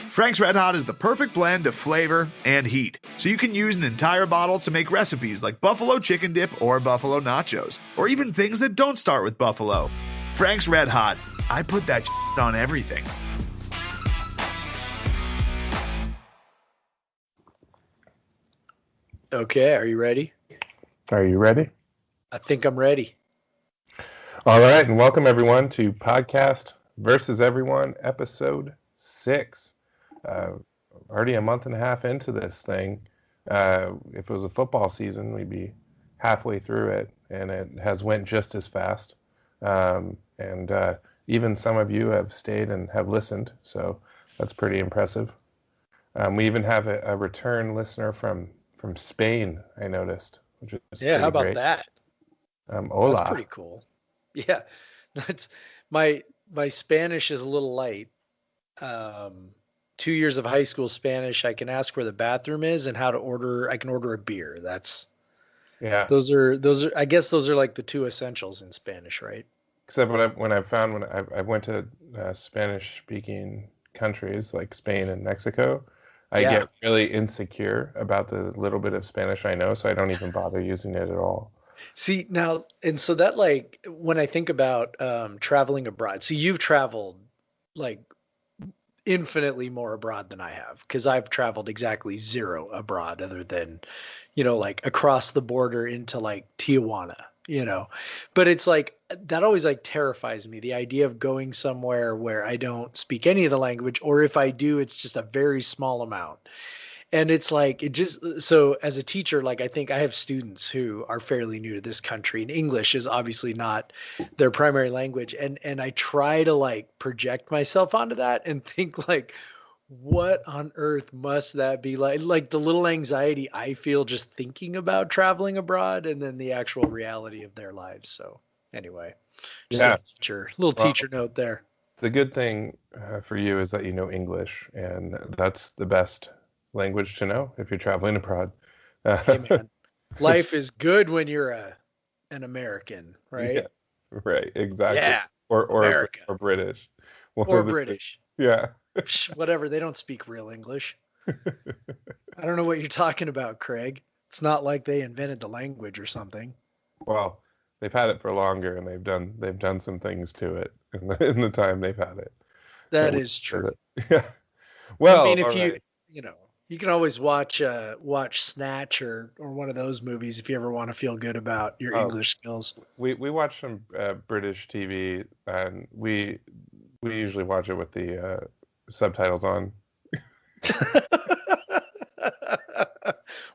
Frank's Red Hot is the perfect blend of flavor and heat, so you can use an entire bottle to make recipes like buffalo chicken dip or buffalo nachos, or even things that don't start with buffalo. Frank's Red Hot, I put that on everything. Okay, are you ready? Are you ready? I think I'm ready. All right, and welcome everyone to Podcast versus Everyone, episode 6. Already a month and a half into this thing. If it was a football season, we'd be halfway through it, and it has went just as fast. And even some of you have stayed and have listened, so that's pretty impressive. We even have a return listener from Spain, I noticed, which is how about great. that? Hola. That's pretty cool. Yeah, that's my Spanish is a little light. 2 years of high school Spanish. I can ask where the bathroom is and how to order. I can order a beer. Those are. I guess those are like the two essentials in Spanish, right? Except when I went to Spanish-speaking countries like Spain and Mexico, I get really insecure about the little bit of Spanish I know, so I don't even bother using it at all. See, now, and so that, like, when I think about traveling abroad, so you've traveled like infinitely more abroad than I have, because I've traveled exactly zero abroad other than, like across the border into like Tijuana, but it's like that always like terrifies me, the idea of going somewhere where I don't speak any of the language, or if I do, it's just a very small amount. And it's like, so as a teacher, like I think I have students who are fairly new to this country, and English is obviously not their primary language. And I try to like project myself onto that and think like, what on earth must that be like? Like the little anxiety I feel just thinking about traveling abroad, and then the actual reality of their lives. So anyway, just a little teacher note there. The good thing for you is that you know English, and that's the best language to know if you're traveling abroad. Hey man, life is good when you're an American, right? Yeah, right, exactly. Yeah, or America. or British. Or British. Yeah. Whatever, they don't speak real English. I don't know what you're talking about, Craig. It's not like they invented the language or something. Well, they've had it for longer, and they've done some things to it in the time they've had it. That is true. Yeah. Well, I mean, if you can always watch Snatch or one of those movies if you ever want to feel good about your English skills. We watch some British TV, and we usually watch it with the subtitles on.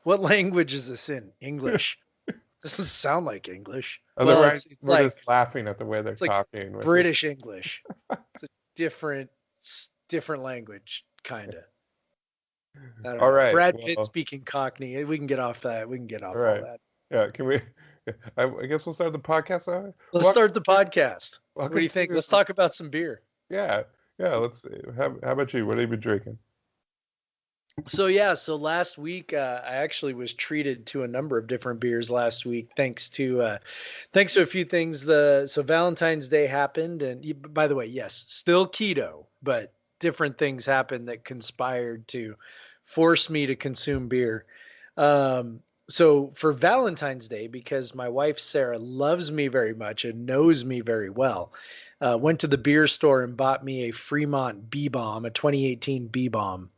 What language is this in? English. This doesn't sound like English. Otherwise, we're just laughing at the way they're talking. Like British English. It's a different language, kind of. All right. Brad Pitt speaking Cockney. We can get off that. We can get off all that. Yeah. Can we? I guess we'll start the podcast. Let's start the podcast. What do you think? Let's talk about some beer. Yeah. Let's see. How about you? What have you been drinking? So last week I actually was treated to a number of different beers last week, thanks to a few things. So Valentine's Day happened, and by the way, yes, still keto, but different things happened that conspired to force me to consume beer. So for Valentine's Day, because my wife Sarah loves me very much and knows me very well, went to the beer store and bought me a Fremont B-Bomb, a 2018 B-Bomb.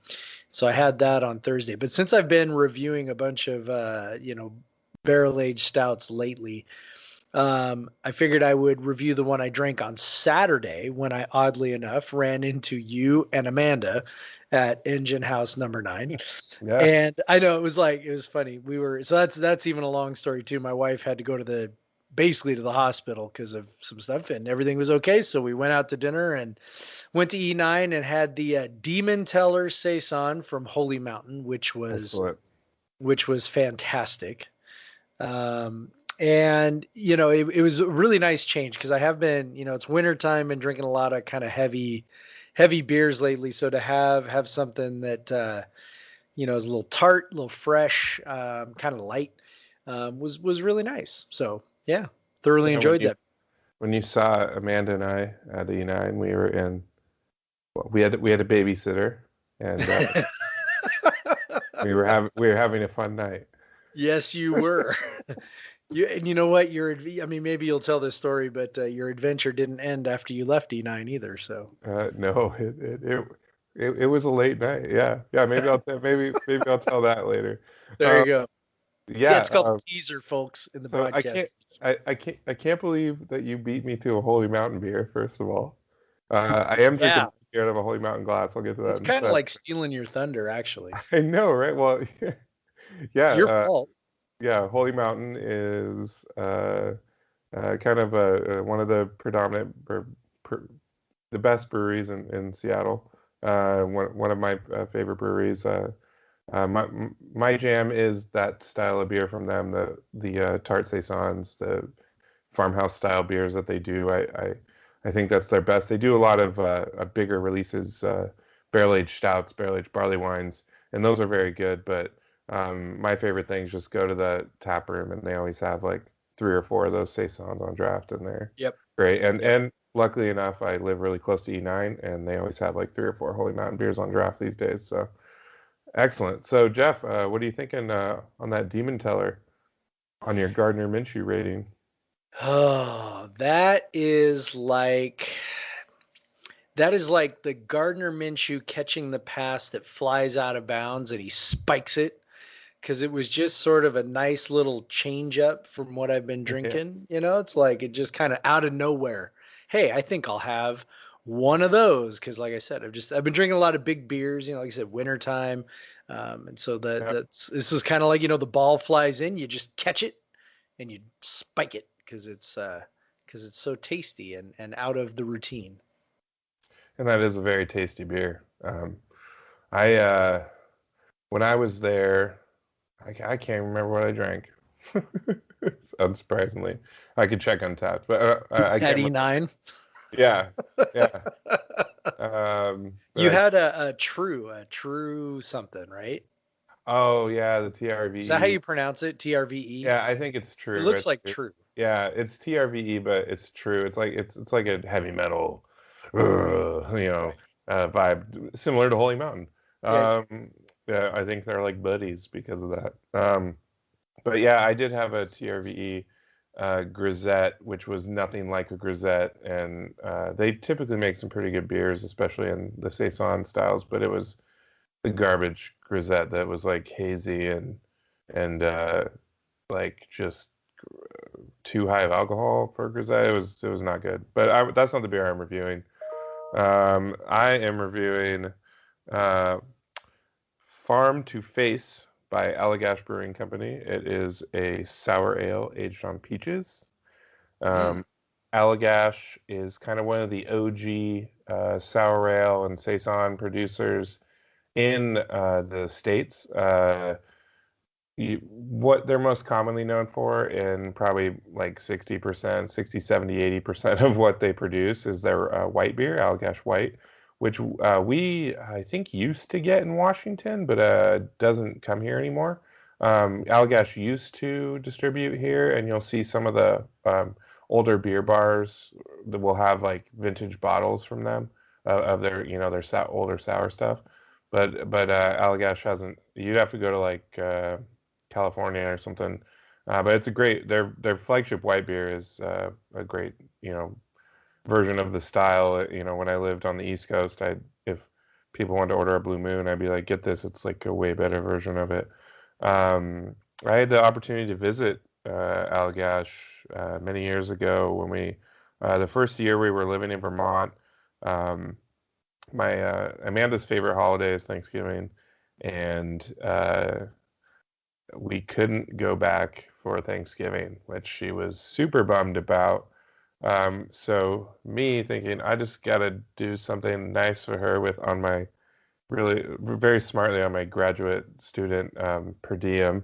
So I had that on Thursday. But since I've been reviewing a bunch of barrel-aged stouts lately, I figured I would review the one I drank on Saturday when I, oddly enough, ran into you and Amanda at Engine House number 9. Yeah. And I know it was funny. That's even a long story too. My wife had to go to the hospital because of some stuff, and everything was okay. So we went out to dinner and went to E9 and had the Demon Teller Saison from Holy Mountain, which was fantastic. And it was a really nice change because I have been, it's wintertime and drinking a lot of kind of heavy beers lately. So to have something that, is a little tart, a little fresh, kind of light, was really nice. So yeah, thoroughly enjoyed that. When you saw Amanda and I at E9, we had a babysitter. and we were having a fun night. Yes, you were. And you know what? I mean, maybe you'll tell this story, but your adventure didn't end after you left E9 either. So No, it was a late night. Yeah, yeah. Maybe I'll tell that later. there Um, you go. Yeah, yeah. it's called teaser, folks, in the So broadcast. I can't believe that you beat me to a Holy Mountain beer. First of all, I am drinking Yeah, beer out of a Holy Mountain glass. I'll get to that it's in a kind of sec. like stealing your thunder, actually. I know, right? Well, yeah, It's your fault. yeah. Holy Mountain is kind of one of the predominant, the best breweries in Seattle. One of my favorite breweries. My jam is that style of beer from them, the tart saisons, the farmhouse style beers that they do. I think that's their best. They do a lot of bigger releases, barrel aged stouts, barrel aged barley wines, and those are very good. But my favorite things just go to the tap room, and they always have like 3 or 4 of those saisons on draft, and they're Yep. great. And Yep. and luckily enough, I live really close to E9, and they always have like 3 or 4 Holy Mountain beers on draft these days. So excellent. So Jeff, what are you thinking on that Demon Teller on your Gardner Minshew rating? Oh, that is like the Gardner Minshew catching the pass that flies out of bounds and he spikes it because it was just sort of a nice little change up from what I've been Yeah. drinking. It's like it just kind of out of nowhere. Hey, I think I'll have one of those because, like I said, I've been drinking a lot of big beers. Like I said, wintertime, and so Yeah. this is kind of like the ball flies in, you just catch it and you spike it because it's so tasty and out of the routine. And that is a very tasty beer. I when I was there, I can't remember what I drank. Unsurprisingly, I could check Untapped, but I At can't remember. E9, Yeah, yeah. But you had a true something, right? oh yeah, the Is that how TRVE. you pronounce it? TRVE? Yeah, I think it's It true. looks like true. Yeah, it's TRVE, but it's true. It's like a heavy metal, Right. vibe similar to Holy Mountain. Yeah, yeah. Yeah, I think they're like buddies because of that. But yeah, I did have a TRVE grisette, which was nothing like a grisette, and they typically make some pretty good beers, especially in the saison styles. But it was the garbage grisette that was like hazy and like just too high of alcohol for grisette. It was not good. But that's not the beer I'm reviewing. I am reviewing uh, Farm to Face by Allagash Brewing Company. It is a sour ale aged on peaches. Mm. Um, Allagash is kind of one of the OG sour ale and saison producers in the States. What they're most commonly known for, in probably like 60%, 60, 70, 80% of what they produce is their white beer, Allagash White, which I think, used to get in Washington, but doesn't come here anymore. Allagash used to distribute here, and you'll see some of the older beer bars that will have like vintage bottles from them of their, older sour stuff. But Allagash hasn't. You'd have to go to like California or something. But it's a great. Their flagship white beer is a great version of the style. When I lived on the East Coast, if people wanted to order a Blue Moon, I'd be like, get this. It's like a way better version of it. I had the opportunity to visit Allagash many years ago when the first year we were living in Vermont. Um, my Amanda's favorite holiday is Thanksgiving, and we couldn't go back for Thanksgiving, which she was super bummed about. So me thinking I just gotta do something nice for her with on my really very smartly on my graduate student per diem.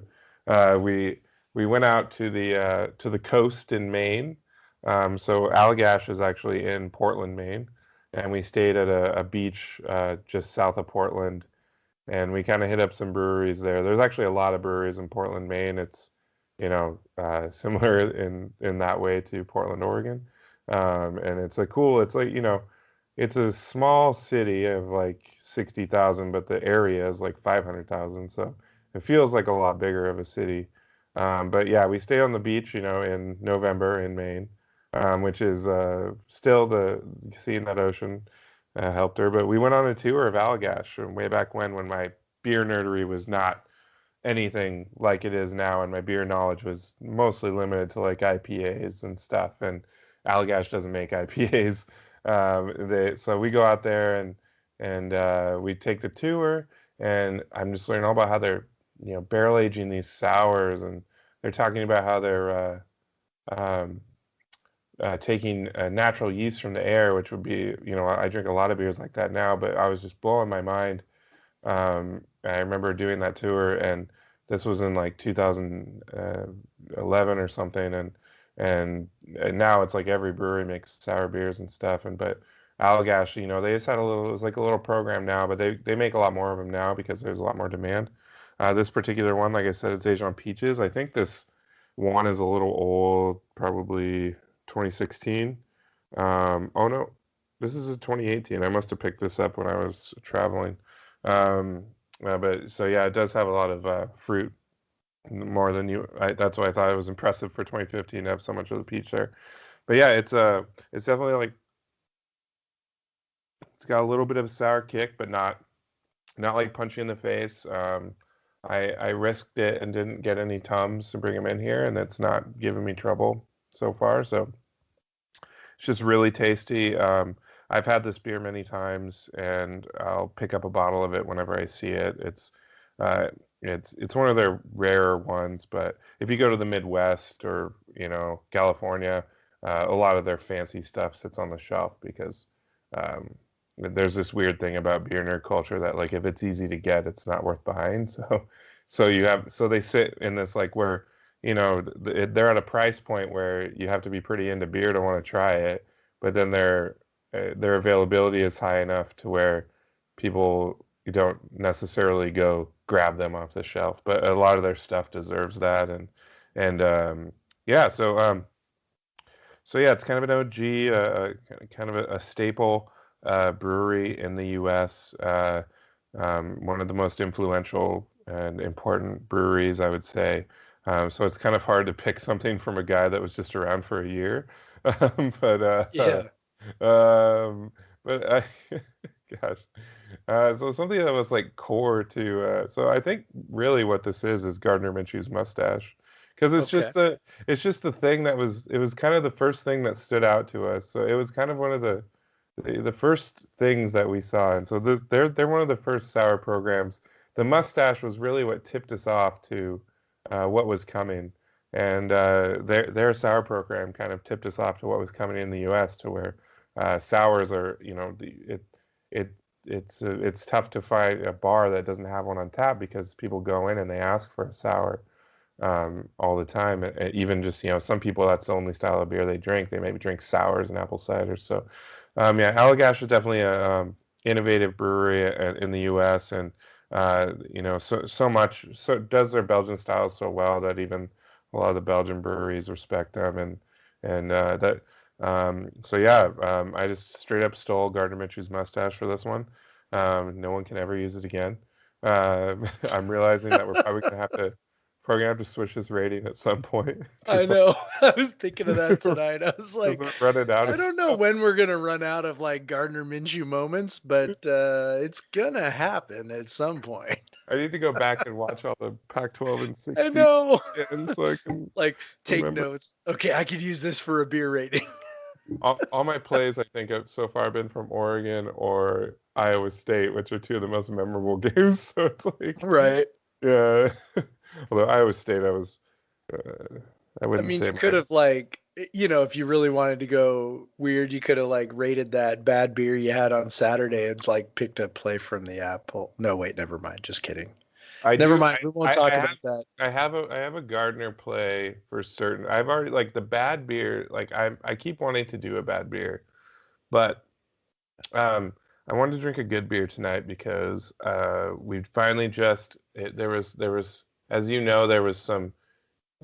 We went out to the coast in Maine. So Allagash is actually in Portland, Maine, and we stayed at a beach just south of Portland, and we kind of hit up some breweries there. There's actually a lot of breweries in Portland, Maine. It's similar in that way to Portland, Oregon, and it's like cool. It's like it's a small city of like 60,000, but the area is like 500,000. So it feels like a lot bigger of a city. But yeah, we stay on the beach, in November in Maine, which is still seeing that ocean helped her. But we went on a tour of Allagash way back when my beer nerdery was not anything like it is now, and my beer knowledge was mostly limited to like IPAs and stuff. And Allagash doesn't make IPAs. So we go out there and we take the tour, and I'm just learning all about how they're barrel aging these sours, and they're talking about how they're um, taking natural yeast from the air, which would be, I drink a lot of beers like that now, but I was just blowing my mind. I remember doing that tour, and this was in like 2011 or something, and now it's like every brewery makes sour beers and stuff. But Allagash, they just had it was like a little program now, but they make a lot more of them now because there's a lot more demand. This particular one, like I said, it's aged on peaches. I think this one is a little old, probably 2016. Oh no, this is a 2018. I must have picked this up when I was traveling. Um, but so yeah, it does have a lot of fruit, more than that's why I thought it was impressive for 2015 to have so much of the peach there. But yeah, it's definitely like it's got a little bit of a sour kick, but not like punchy in the face. I risked it and didn't get any Tums to bring them in here, and it's not giving me trouble so far. So it's just really tasty. I've had this beer many times, and I'll pick up a bottle of it whenever I see it. Uh, it's one of their rarer ones, but if you go to the Midwest or California, a lot of their fancy stuff sits on the shelf because um, there's this weird thing about beer nerd culture that like if it's easy to get, it's not worth buying. So they sit in this like where they're at a price point where you have to be pretty into beer to want to try it, but then their availability is high enough to where people don't necessarily go grab them off the shelf. But a lot of their stuff deserves that, and yeah, so yeah, it's kind of an OG, kind of a staple brewery in the U.S. One of the most influential and important breweries, I would say. So it's kind of hard to pick something from a guy that was just around for a year. But Yeah. um, but I, gosh, so something that was like core to. So I think really what this is Gardner Minshew's mustache, because Okay. it's just the thing it was kind of the first thing that stood out to us. So it was kind of one of the first things that we saw, and so they're one of the first sour programs. The mustache was really what tipped us off to what was coming, and their sour program kind of tipped us off to what was coming in the U.S. to where sours are, it it's tough to find a bar that doesn't have one on tap because people go in and they ask for a sour all the time. Even just, some people that's the only style of beer they drink. They maybe drink sours and apple cider. So, yeah, Allagash is definitely a innovative brewery in the U.S. and so does their Belgian styles so well that even a lot of the Belgian breweries respect them and that. So yeah, I just straight up stole Gardner Mitchell's mustache for this one. No one can ever use it again. I'm realizing that we're probably gonna have to switch this rating at some point to I some, know. I was thinking of that tonight. I was because like, we're running out I of don't know stuff. when we're gonna run out of like Gardner Minshew moments, but it's gonna happen at some point. I need to go back and watch all the Pac-12 and I 16 know. again so I can Like, take remember. notes. Okay, I could use this for a beer rating. All my plays, I think, have so far been from Oregon or Iowa State, which are two of the most memorable games. So it's like, Right. yeah. Although Iowa State, uh, I I wouldn't mean, say you could my. have like, if you really wanted to go weird, you could have like rated that bad beer you had on Saturday and like picked a play from the Apple. No, wait, never mind. Just kidding. I Never do. mind. We won't talk I about have. that. I have a Gardner play for certain. I've already like the bad beer. Like I keep wanting to do a bad beer, but I wanted to drink a good beer tonight because we finally there was as you know there was some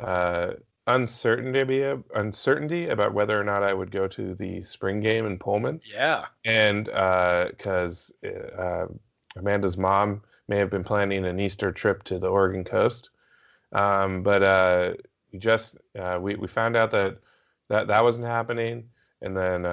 uh, uncertainty about whether or not I would go to the spring game in Pullman. Yeah. And because Amanda's mom may have been planning an Easter trip to the Oregon coast. But we found out that wasn't happening. And then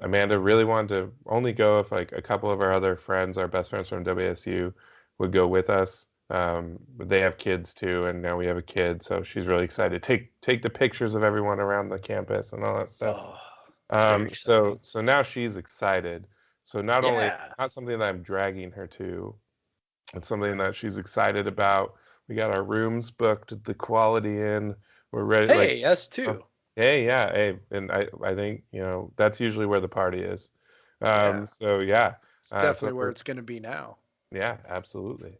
Amanda really wanted to only go if like a couple of our other friends, our best friends from WSU, would go with us. But they have kids too, and now we have a kid, so she's really excited. Take the pictures of everyone around the campus and all that stuff. Oh, that's very exciting. So now she's excited. So not only Yeah. not something that I'm dragging her to, it's something that she's excited about. We got our rooms booked, the Quality Inn. We're ready. Hey, us too. Hey, yeah, hey, and I think that's usually where the party is. Yeah. So yeah, It's definitely where it's going to be now. yeah, absolutely.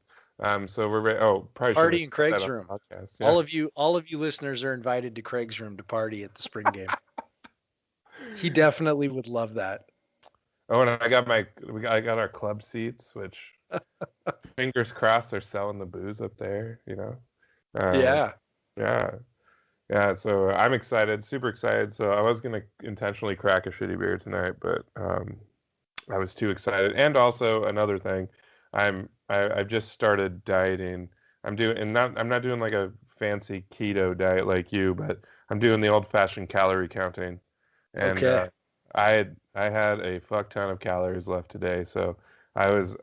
So we're ready. Oh, probably Party should in have said that Craig's on the room. podcast. Yeah. All of you listeners are invited to Craig's room to party at the spring game. He definitely would love that. Oh, and I got our club seats, which fingers crossed they're selling the booze up there. Yeah. Yeah. Yeah, so I'm excited, super excited. So I was gonna intentionally crack a shitty beer tonight, but I was too excited. And also another thing, I've just started dieting. I'm not doing like a fancy keto diet like you, but I'm doing the old-fashioned calorie counting. And Okay. I had a fuck ton of calories left today, so I was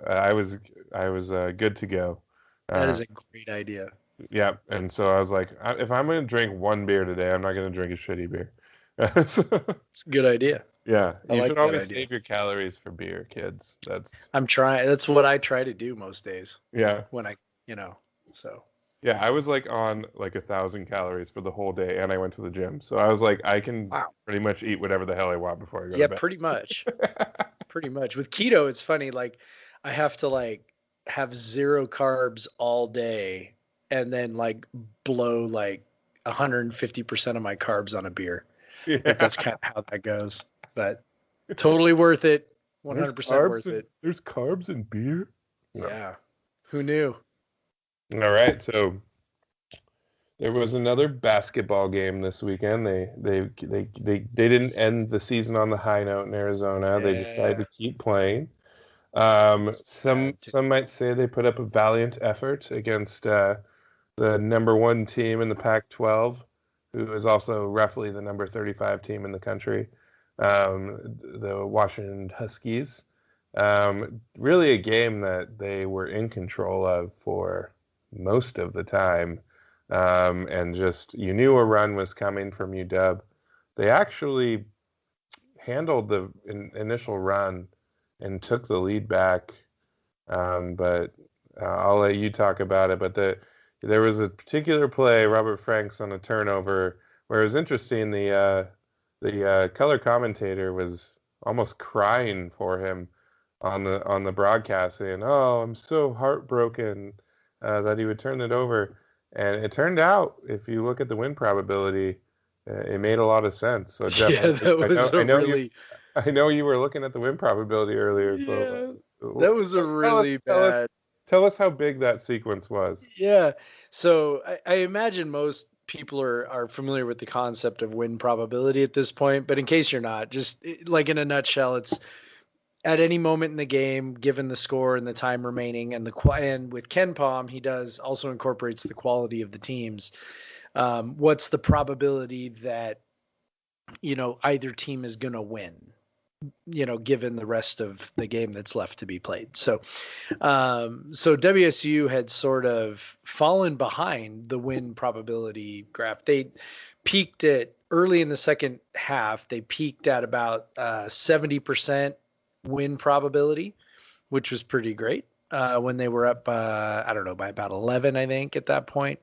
good to go. That is a great idea. Yeah, and so I was like, if I'm gonna drink one beer today, I'm not gonna drink a shitty beer. It's a good idea. Yeah, I you like should that always idea. save your calories for beer, kids. I'm trying. That's what I try to do most days Yeah, when so. yeah. I was like on like 1,000 calories for the whole day, and I went to the gym, so I was like, I can Wow. pretty much eat whatever the hell I want before I go Yeah, to pretty much. bed. Pretty much. With keto, it's funny. Like, I have to like have zero carbs all day, and then like blow like 150% of my carbs on a beer. Like Yeah. that's kind of how that goes. But totally worth it. 100% worth it. There's carbs in beer. No. Yeah. Who knew? All right, so there was another basketball game this weekend. They didn't end the season on the high note in Arizona. They decided to keep playing. Some might say they put up a valiant effort against the number 1 team in the Pac-12, who is also roughly the number 35 team in the country, the Washington Huskies. Really a game that they were in control of for most of the time, and just you knew a run was coming from UW. They actually handled the initial run and took the lead back, but I'll let you talk about it. But there was a particular play, Robert Franks on a turnover, where it was interesting. The color commentator was almost crying for him on the broadcast, saying, "Oh, I'm so heartbroken that he would turn it over." And it turned out, if you look at the win probability, it made a lot of sense. So Jeff, Yeah, that was I know you were looking at the win probability earlier. So that was a really bad. Tell us how big that sequence was. Yeah. So I imagine most people are familiar with the concept of win probability at this point, but in case you're not, just like in a nutshell, it's at any moment in the game, given the score and the time remaining, and with Ken Palm, he also incorporates the quality of the teams. What's the probability that either team is going to win? Given the rest of the game that's left to be played. So WSU had sort of fallen behind the win probability graph. They peaked at early in the second half. They peaked at about 70% win probability, which was pretty great when they were up, I don't know, by about 11, I think, at that point.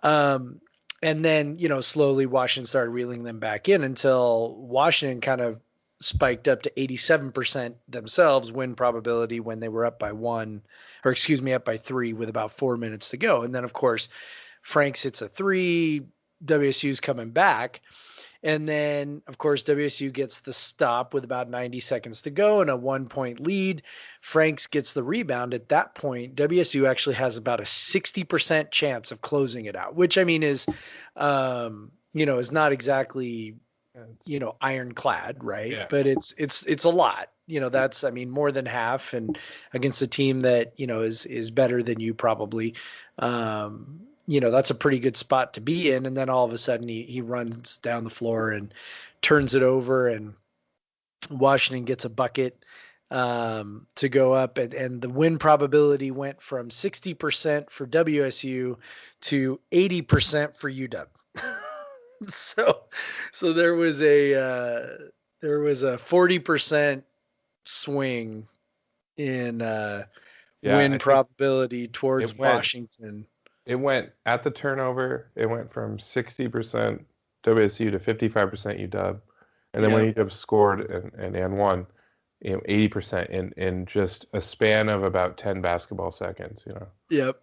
And then, slowly Washington started reeling them back in until Washington kind of spiked up to 87% themselves win probability when they were up by 3 with about 4 minutes to go. And then, of course, Franks hits a 3, WSU's coming back. And then, of course, WSU gets the stop with about 90 seconds to go and a 1-point lead. Franks gets the rebound. At that point, WSU actually has about a 60% chance of closing it out, which I mean is, is not exactly, ironclad, right? Yeah. But it's a lot. That's, I mean, more than half, and against a team that, is better than you probably. That's a pretty good spot to be in. And then all of a sudden he runs down the floor and turns it over, and Washington gets a bucket to go up, and the win probability went from 60% for WSU to 80% for UW. so there was a 40% swing in win probability towards Washington. It went at the turnover. It went from 60% WSU to 55% UW, and then when UW scored and won, 80% in just a span of about 10 basketball seconds. Yep.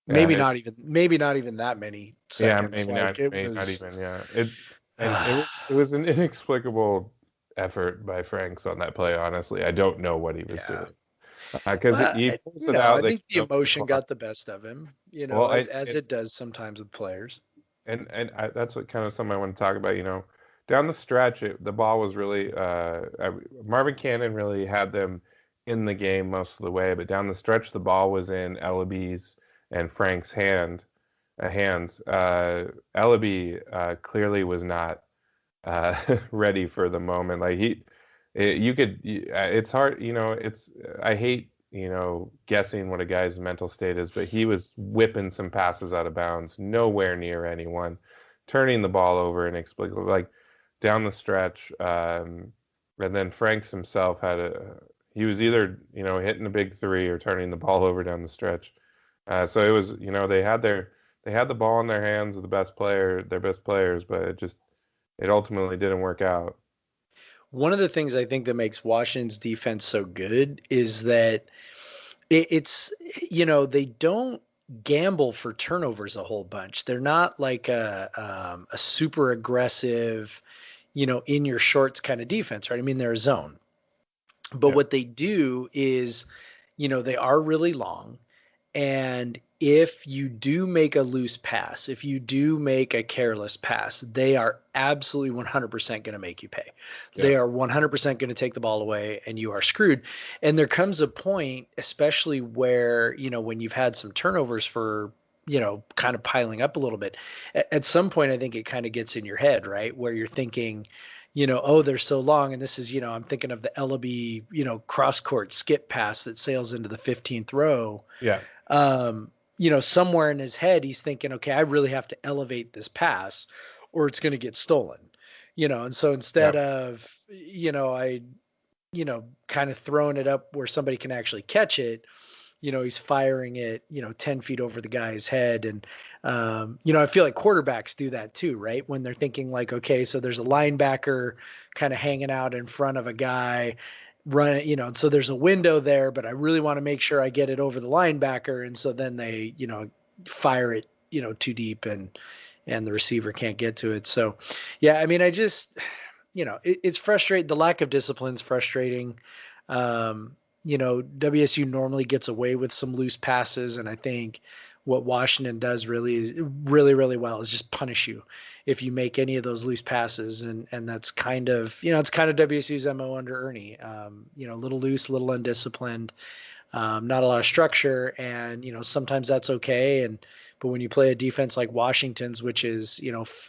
Maybe not even that many seconds. Yeah, maybe not even. Yeah. It was an inexplicable effort by Franks on that play. Honestly, I don't know what he was doing. Because he pulls it out. I think the emotion got the best of him, as it does sometimes with players. And that's what kind of something I want to talk about. Down the stretch, the ball was really Marvin Cannon really had them in the game most of the way, but down the stretch, the ball was in Ellaby's and Frank's hands. Ellaby clearly was not ready for the moment. Like it's hard, I hate, guessing what a guy's mental state is, but he was whipping some passes out of bounds, nowhere near anyone, turning the ball over inexplicably, like down the stretch. And then Franks himself he was either, hitting a big three or turning the ball over down the stretch. So it was, they had the ball in their hands of their best players, but it ultimately didn't work out. One of the things I think that makes Washington's defense so good is that it's, they don't gamble for turnovers a whole bunch. They're not like a super aggressive, in your shorts kind of defense, right? I mean, they're a zone. But what they do is, they are really long. And if you do make a loose pass, if you do make a careless pass, they are absolutely 100% going to make you pay. Yeah. They are 100% going to take the ball away, and you are screwed. And there comes a point, especially where, when you've had some turnovers for, kind of piling up a little bit, at some point, I think it kind of gets in your head, right? Where you're thinking, oh, they're so long. And this is, I'm thinking of the Ellaby, cross court skip pass that sails into the 15th row. Yeah. Somewhere in his head, he's thinking, okay, I really have to elevate this pass or it's going to get stolen, and so instead of, kind of throwing it up where somebody can actually catch it, he's firing it, 10 feet over the guy's head. And, I feel like quarterbacks do that too, right? When they're thinking like, okay, so there's a linebacker kind of hanging out in front of a guy, run, so there's a window there, but I really want to make sure I get it over the linebacker. And so then they, fire it, too deep, and the receiver can't get to it. So, yeah, I mean, I just, it's frustrating. The lack of discipline is frustrating. WSU normally gets away with some loose passes, and I think what Washington does really well is just punish you if you make any of those loose passes, and that's kind of, it's kind of WSU's MO under Ernie. A little loose, a little undisciplined, not a lot of structure, and sometimes that's okay. But when you play a defense like Washington's, which is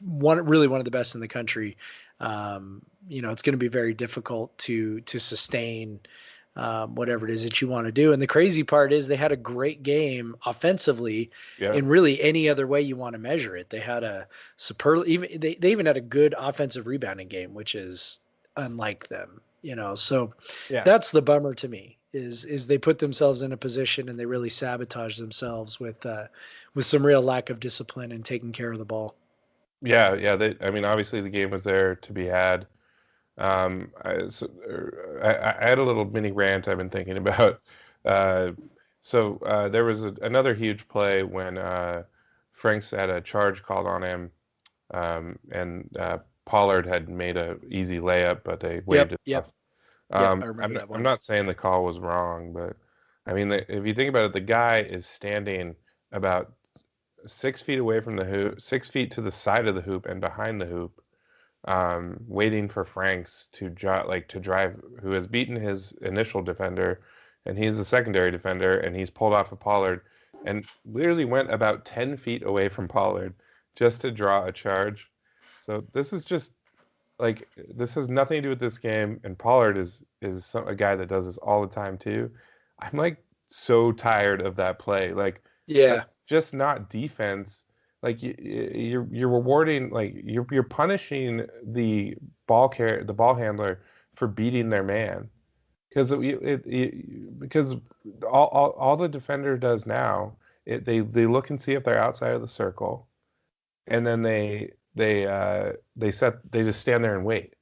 one of the best in the country, it's going to be very difficult to sustain whatever it is that you want to do. And the crazy part is they had a great game offensively in really any other way you want to measure it. They had a they even had a good offensive rebounding game, which is unlike them, so that's the bummer to me is they put themselves in a position and they really sabotage themselves with some real lack of discipline and taking care of the ball. Yeah. Obviously the game was there to be had. I had a little mini rant I've been thinking about. There was another huge play when Franks had a charge called on him, and Pollard had made a easy layup, but they waved it off. I remember that one. I'm not saying the call was wrong, but I mean, if you think about it, the guy is standing about 6 feet away from the hoop, 6 feet to the side of the hoop and behind the hoop, waiting for Franks to drive, who has beaten his initial defender, and he's a secondary defender, and he's pulled off of Pollard, and literally went about 10 feet away from Pollard just to draw a charge. So this is just like, this has nothing to do with this game, and Pollard is a guy that does this all the time too. I'm like so tired of that play. Like, Yeah. that's just not defense. Like, you're rewarding, like, you're punishing the the ball handler for beating their man, because because all the defender does now, they look and see if they're outside of the circle, and then they just stand there and wait.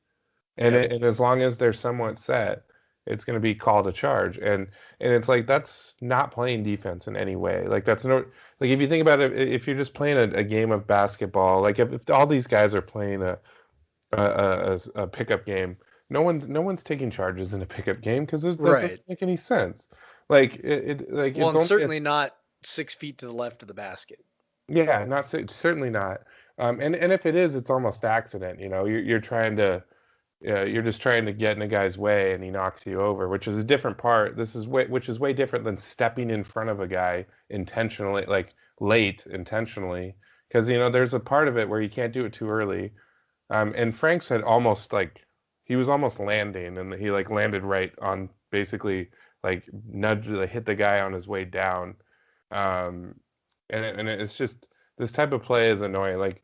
And Yep. and as long as they're somewhat set, it's going to be called a charge. And it's like, that's not playing defense in any way. Like, that's no, like, if you think about it, if you're just playing a game of basketball, like, if all these guys are playing a pickup game, no one's taking charges in a pickup game, because that Right. doesn't make any sense. Like, it like Well, it's and only certainly not 6 feet to the left of the basket. yeah, certainly not. And if it is, it's almost accident. You're trying to, you're just trying to get in a guy's way, and he knocks you over, which is a different part. Which is way different than stepping in front of a guy intentionally, like late intentionally, because there's a part of it where you can't do it too early. And Franks had almost, like, he was almost landing, and he, like, landed right on, basically, like, hit the guy on his way down. Um, and it's just, this type of play is annoying. Like,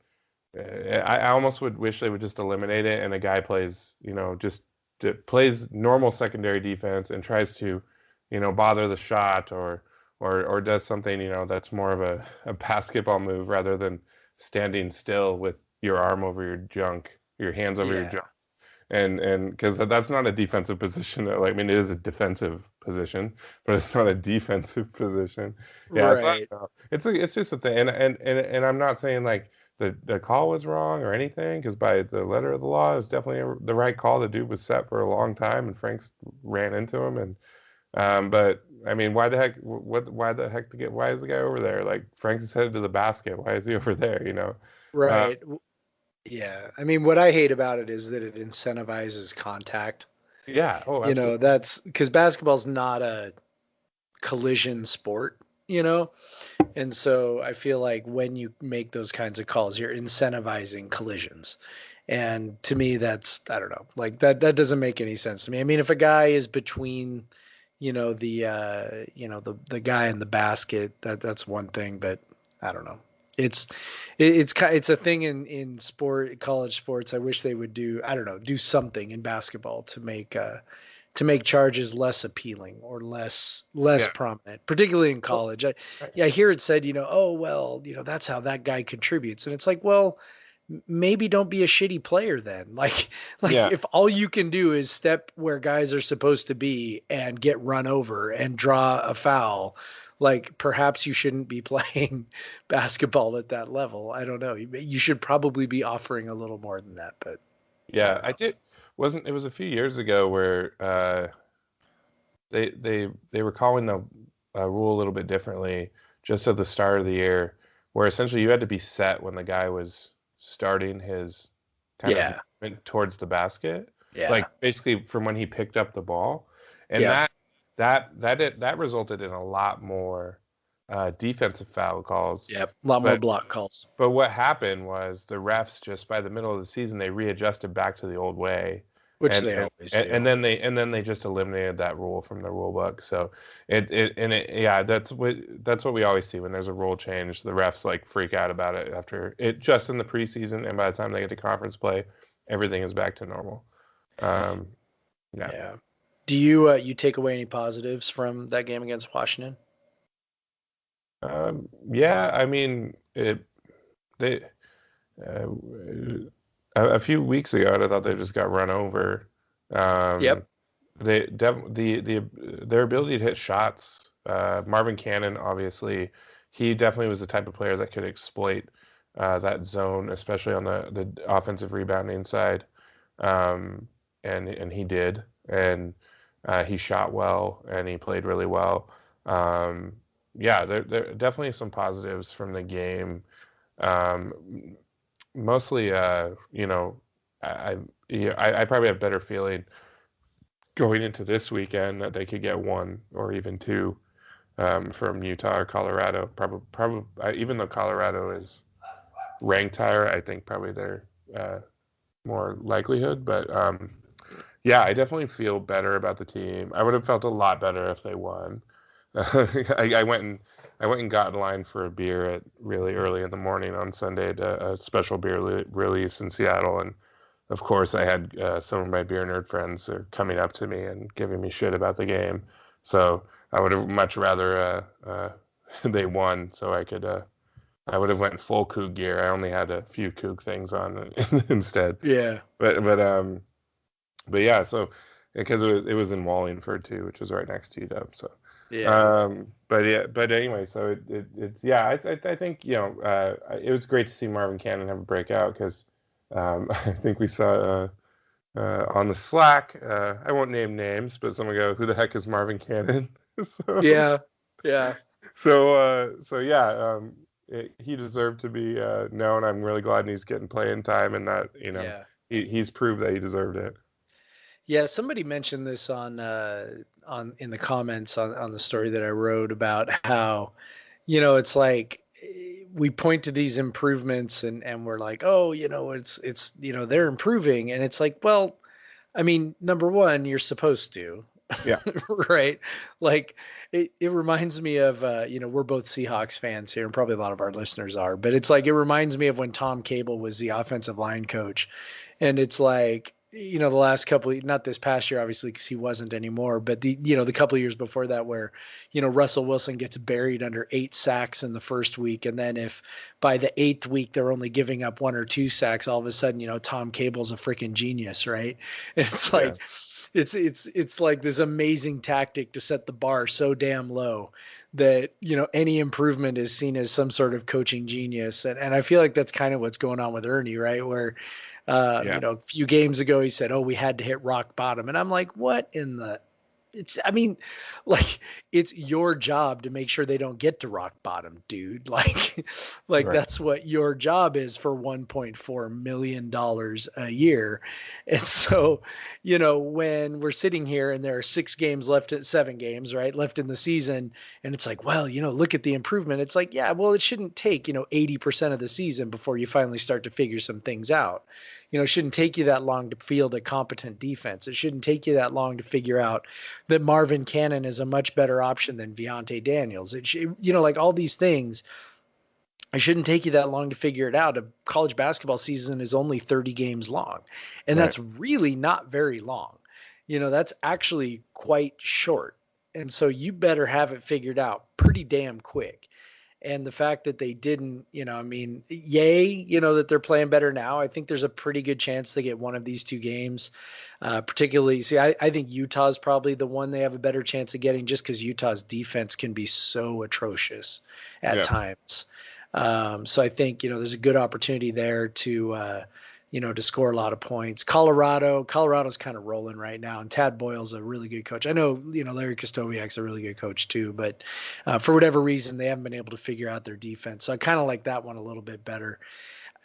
I almost would wish they would just eliminate it, and a guy plays, just plays normal secondary defense and tries to, bother the shot, or does something, that's more of a basketball move, rather than standing still with your arm over your hands over your Yeah. junk. And because that's not a defensive position. Like, I mean, it is a defensive position, but it's not a defensive position. Yeah, Right. it's just a thing. And I'm not saying, like, the call was wrong or anything, because by the letter of the law, it was definitely the right call. The dude was set for a long time, and Franks ran into him. And but I mean, why the heck? Why is the guy over there? Like, Franks is headed to the basket. Why is he over there? Uh, Right. Yeah. I mean, what I hate about it is that it incentivizes contact. yeah. Oh, absolutely. That's because basketball's not a collision sport, and so I feel like when you make those kinds of calls, you're incentivizing collisions. And to me, I don't know, like that doesn't make any sense to me. I mean, if a guy is between, the guy in the basket, that's one thing, but I don't know. It's a thing in college sports. I wish they would do something in basketball to make charges less appealing or less Yeah. prominent, particularly in Well, college. I hear it said, oh, well, that's how that guy contributes. And it's like, well, maybe don't be a shitty player then. Like yeah. if all you can do is step where guys are supposed to be and get run over and draw a foul, like perhaps you shouldn't be playing basketball at that level. I don't know. You should probably be offering a little more than that, but I Yeah, don't I know. did. Wasn't It was a few years ago where they were calling the rule a little bit differently, just at the start of the year, where essentially you had to be set when the guy was starting his kind of Yeah. movement towards the basket, Yeah. like, basically from when he picked up the ball, and Yeah. that resulted in a lot more defensive foul calls. Yep. A lot more But block calls, but what happened was, the refs, just by the middle of the season, they readjusted back to the old way, which and they and, always and do. then they just eliminated that rule from the rule book. So yeah, that's what we always see when there's a rule change. The refs, like, freak out about it after it, just in the preseason, and by the time they get to conference play, everything is back to normal. Um, yeah. Yeah. Do you take away any positives from that game against Washington? Yeah, I mean, they uh, a few weeks ago, I thought they just got run over. Yep. Their ability to hit shots. Marvin Cannon, obviously, he definitely was the type of player that could exploit that zone, especially on the offensive rebounding side. And he did, and he shot well, and he played really well. yeah, there definitely some positives from the game. Um, Mostly, I, I probably have better feeling going into this weekend that they could get one or even two from Utah or Colorado. Probably, even though Colorado is ranked higher, I think probably they're more likelihood. But yeah, I definitely feel better about the team. I would have felt a lot better if they won. I went and got in line for a beer at really early in the morning on Sunday at a special beer release in Seattle, and of course I had some of my beer nerd friends coming up to me and giving me shit about the game. So I would have much rather they won, so I would have went full Coug gear. I only had a few Coug things on instead. Yeah. But yeah, so because it was in Wallingford too, which was right next to UW. So Yeah. but anyway, so it's yeah, I think it was great to see Marvin Cannon have a breakout because I think we saw on the Slack, I won't name names, but someone go, who the heck is Marvin Cannon? So Yeah. Yeah. so yeah, he deserved to be known. I'm really glad he's getting playing time and that Yeah. he's proved that he deserved it. Yeah, somebody mentioned this on in the comments on the story that I wrote about how, it's like we point to these improvements and we're like, oh, it's they're improving, and it's like, well, I mean, number one, you're supposed to, Yeah, right? Like it reminds me of we're both Seahawks fans here, and probably a lot of our listeners are, but it's like it reminds me of when Tom Cable was the offensive line coach, and it's like the last couple, not this past year obviously because he wasn't anymore, but the couple of years before that where Russell Wilson gets buried under 8 sacks in the first week, and then if by the 8th week they're only giving up 1 or 2 sacks, all of a sudden Tom Cable's a freaking genius, right? And it's yeah, like it's like this amazing tactic to set the bar so damn low that any improvement is seen as some sort of coaching genius, and I feel like that's kind of what's going on with Ernie, right? Where yeah, a few games ago he said, oh, we had to hit rock bottom, and I'm like, what in the I mean, like, it's your job to make sure they don't get to rock bottom, dude. Like right, that's what your job is for $1.4 million a year. And so, when we're sitting here and there are 7 games, right, left in the season, and it's like, well, look at the improvement. It's like, yeah, well, it shouldn't take, 80% of the season before you finally start to figure some things out. It shouldn't take you that long to field a competent defense. It shouldn't take you that long to figure out that Marvin Cannon is a much better option than Viontae Daniels. Like all these things, it shouldn't take you that long to figure it out. A college basketball season is only 30 games long, and right. that's really not very long. That's actually quite short. And so you better have it figured out pretty damn quick. And the fact that they didn't, I mean, yay, that they're playing better now. I think there's a pretty good chance they get one of these 2 games. Particularly, see, I think Utah's probably the one they have a better chance of getting, just because Utah's defense can be so atrocious at Yeah, times. So I think, there's a good opportunity there to score a lot of points. Colorado's kind of rolling right now, and Tad Boyle's a really good coach. I know, Larry Kostoviak's a really good coach too, but for whatever reason, they haven't been able to figure out their defense. So I kind of like that one a little bit better.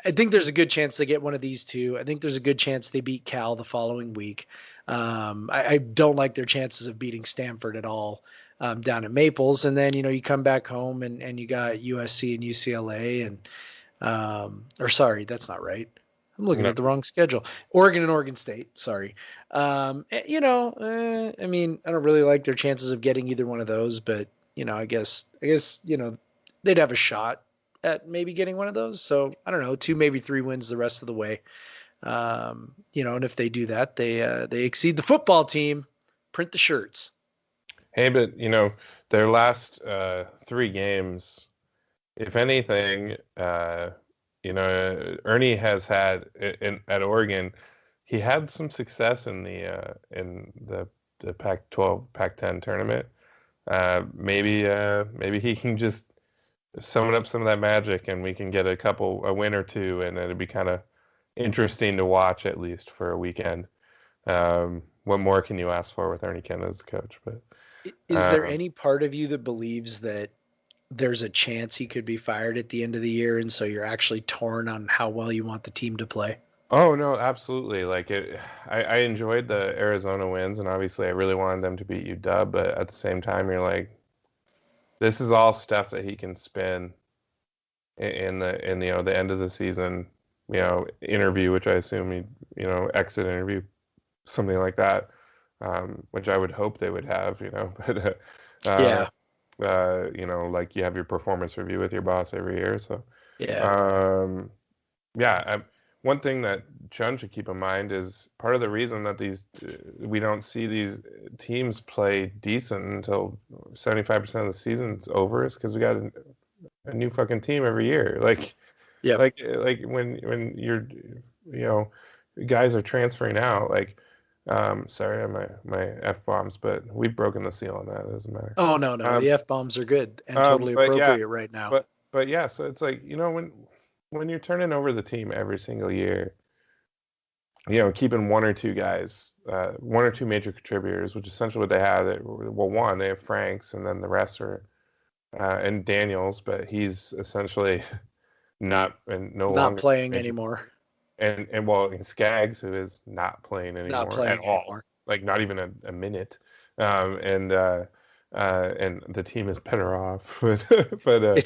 I think there's a good chance they get one of these 2. I think there's a good chance they beat Cal the following week. I don't like their chances of beating Stanford at all down at Maples. And then, you come back home and you got USC and UCLA or sorry, that's not right. I'm looking no, at the wrong schedule. Oregon and Oregon State. Sorry. I mean, I don't really like their chances of getting either one of those, but I guess they'd have a shot at maybe getting one of those. So I don't know, 2, maybe 3 wins the rest of the way. And if they do that, they exceed the football team. Print the shirts. hey, but their last 3 games, if anything, Ernie has had at Oregon, he had some success in the Pac-12, Pac-10 tournament. Maybe he can just summon up some of that magic, and we can get a win or 2, and it'd be kind of interesting to watch at least for a weekend. What more can you ask for with Ernie Kent as the coach? But Is there any part of you that believes that there's a chance he could be fired at the end of the year, and so you're actually torn on how well you want the team to play? Oh no, absolutely. I enjoyed the Arizona wins, and obviously I really wanted them to beat UW, but at the same time, you're like, this is all stuff that he can spin in the end of the season, interview, which I assume he, exit interview, something like that, which I would hope they would have, but Yeah, like you have your performance review with your boss every year, so. yeah. Yeah, one thing that Chun should keep in mind is part of the reason that we don't see these teams play decent until 75% of the season's over is because we got a new fucking team every year. Yep. Like when you're, guys are transferring out. Sorry, my F bombs, but we've broken the seal on that. It doesn't matter. Oh, no, no. Um, The F-bombs are good and totally but yeah, appropriate right now. but yeah, so it's like, when you're turning over the team every single year, keeping one or two guys, one or two major contributors, which is essentially what they had. Well, one, they have Franks, and then the rest are and Daniels, but he's essentially not and no Not longer playing major. And And Skaggs, who is not playing not anymore at playing all, anymore. like not even a minute. And the team is better off. But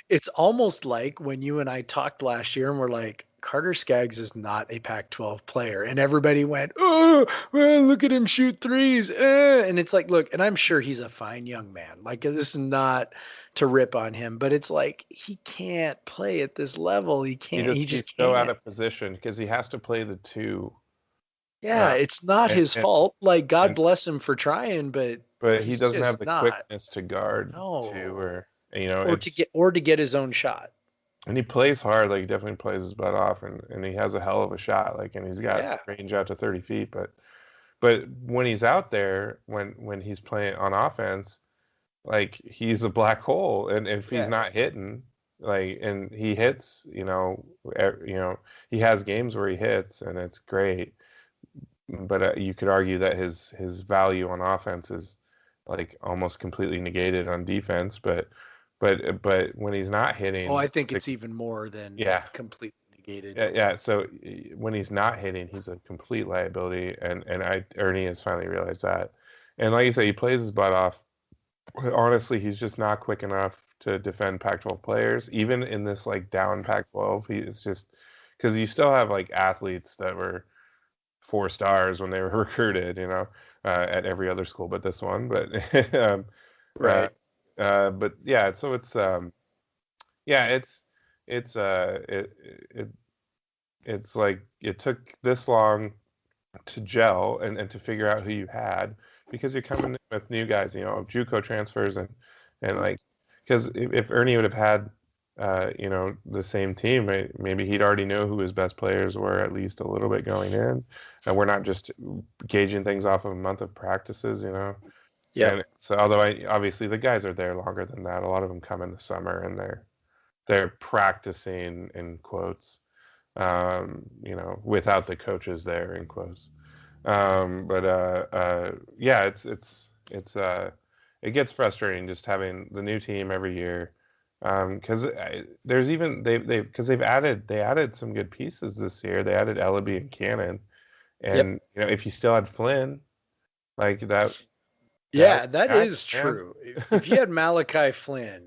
It's almost like when you and I talked last year and we're like, Carter Skaggs is not a Pac-12 player, and everybody went, "Oh, well, look at him shoot threes," and it's like, look, and I'm sure he's a fine young man. Like, this is not to rip on him, but it's like he can't play at this level. He can't. He he's just so out can't. of position because he has to play the two. Yeah, Uh, it's not and, his and fault. Like, God and bless him for trying, but but he he's doesn't have just the not. quickness to guard two, No, or or to get his own shot. and he plays hard. Like he definitely plays his butt off, and he has a hell of a shot. And he's got Yeah, range out to 30 feet. But when he's out there, when he's playing on offense, like he's a black hole, and if he's yeah. not hitting, and he hits, he has games where he hits, and it's great. But you could argue that his value on offense is like almost completely negated on defense. But when he's not Oh, hitting, I think it's even more than yeah, completely negated. yeah. So when he's not hitting, he's a complete liability, and Ernie has finally realized that. And like you say, he plays his butt off. Honestly, he's just not quick enough to defend Pac-12 players, even in this like down Pac-12. He is just because you still have like athletes that were 4 stars when they were recruited, at every other school but this one. But uh, Right. but yeah, so yeah, it's it it's like it took this long to gel and to figure out who you had because you're coming in with new guys, JUCO transfers and like because if Ernie would have had the same team, maybe he'd already know who his best players were at least a little bit going in, and we're not just gauging things off of a month of practices. Yep. And so, although obviously the guys are there longer than that, a lot of them come in the summer and they're practicing in quotes, without the coaches there in quotes. But yeah, it gets frustrating just having the new team every year. Because there's even because they added some good pieces this year. They added Ellaby and Cannon, Yep. and if you still had Flynn, like that Yeah, that guy, is man. true. If you had Malachi Flynn,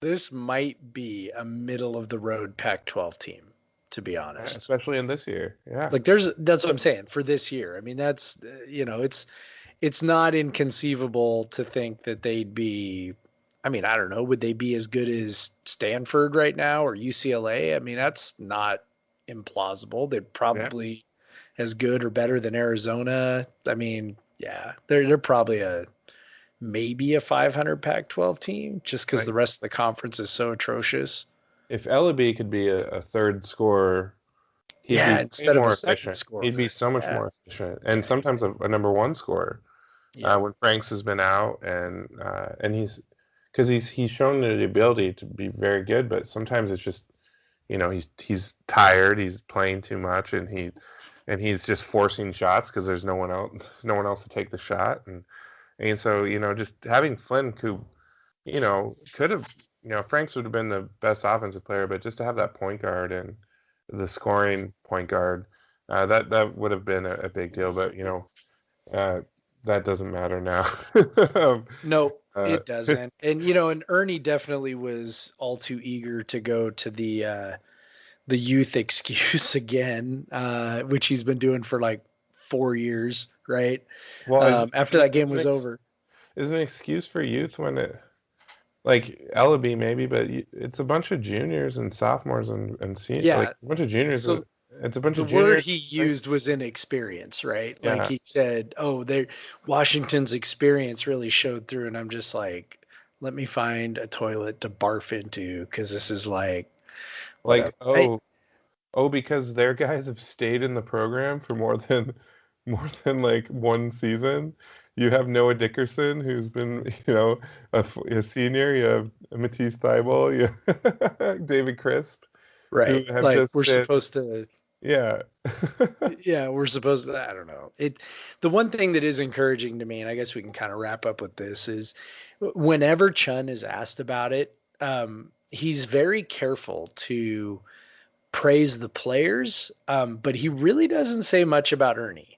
this might be a middle of the road Pac-12 team, to be honest. Especially in this year, yeah. Like that's what I'm saying for this year. I mean, that's it's not inconceivable to think that they'd be. I mean, I don't know. Would they be as good as Stanford right now or UCLA? I mean, that's not implausible. They're Yeah. probably as good or better than Arizona. I mean, yeah, they're probably maybe a 500 Pac-12 team just because Like the rest of the conference is so atrocious. if Ellaby could be a third scorer, he'd Yeah, be way instead of a more second efficient. He'd be scorer. so much Yeah, more efficient, and sometimes a number one scorer. yeah, When Franks has been out, and because he's shown the ability to be very good, but sometimes it's just he's tired, he's playing too much, and he's just forcing shots because there's no one else to take the shot, and so just having Flynn who could have, Franks would have been the best offensive player, but just to have that point guard and the scoring point guard, that would have been a big deal. But uh, that doesn't matter now. No, uh, it doesn't. And Ernie definitely was all too eager to go to the youth excuse again, which he's been doing for like 4 years, right? well, After that game was over. is an excuse for youth when it like Ellaby maybe, but it's a bunch of juniors and sophomores and seniors, Yeah. like a bunch of juniors. So It's a bunch the of juniors. word he used was inexperience, right? Yeah. Like he said, "Oh, Washington's experience really showed through," and I'm just like, let me find a toilet to barf into because this is like, Like, whatever. because their guys have stayed in the program for more than like one season. You have Noah Dickerson, who's been, a senior. You have Matisse Thybulle, you David Crisp, who Right. have Like just we're been, supposed to, yeah. yeah, we're supposed to, I don't know. The one thing that is encouraging to me, and I guess we can kind of wrap up with this, is whenever Chun is asked about it, he's very careful to praise the players, but he really doesn't say much about Ernie.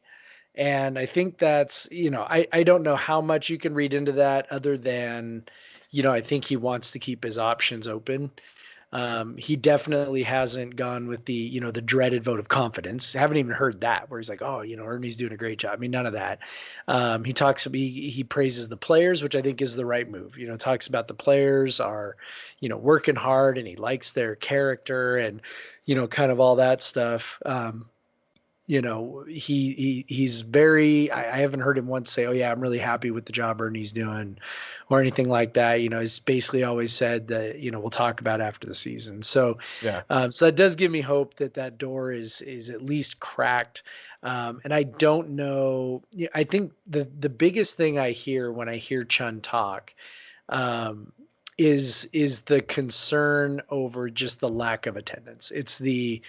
And I think that's, I don't know how much you can read into that other than, I think he wants to keep his options open. He definitely hasn't gone with the dreaded vote of confidence. I haven't even heard that where he's like, oh, Ernie's doing a great job. I mean, none of that. He praises the players, which I think is the right move. Talks about the players are, working hard and he likes their character and, kind of all that stuff. He's very, I haven't heard him once say, oh yeah, I'm really happy with the job Ernie's doing or anything like that. He's basically always said that, we'll talk about after the season. So, Yeah. so that does give me hope that door is at least cracked. And I don't know, I think the biggest thing I hear when I hear Chun talk, is the concern over just the lack of attendance. It's it's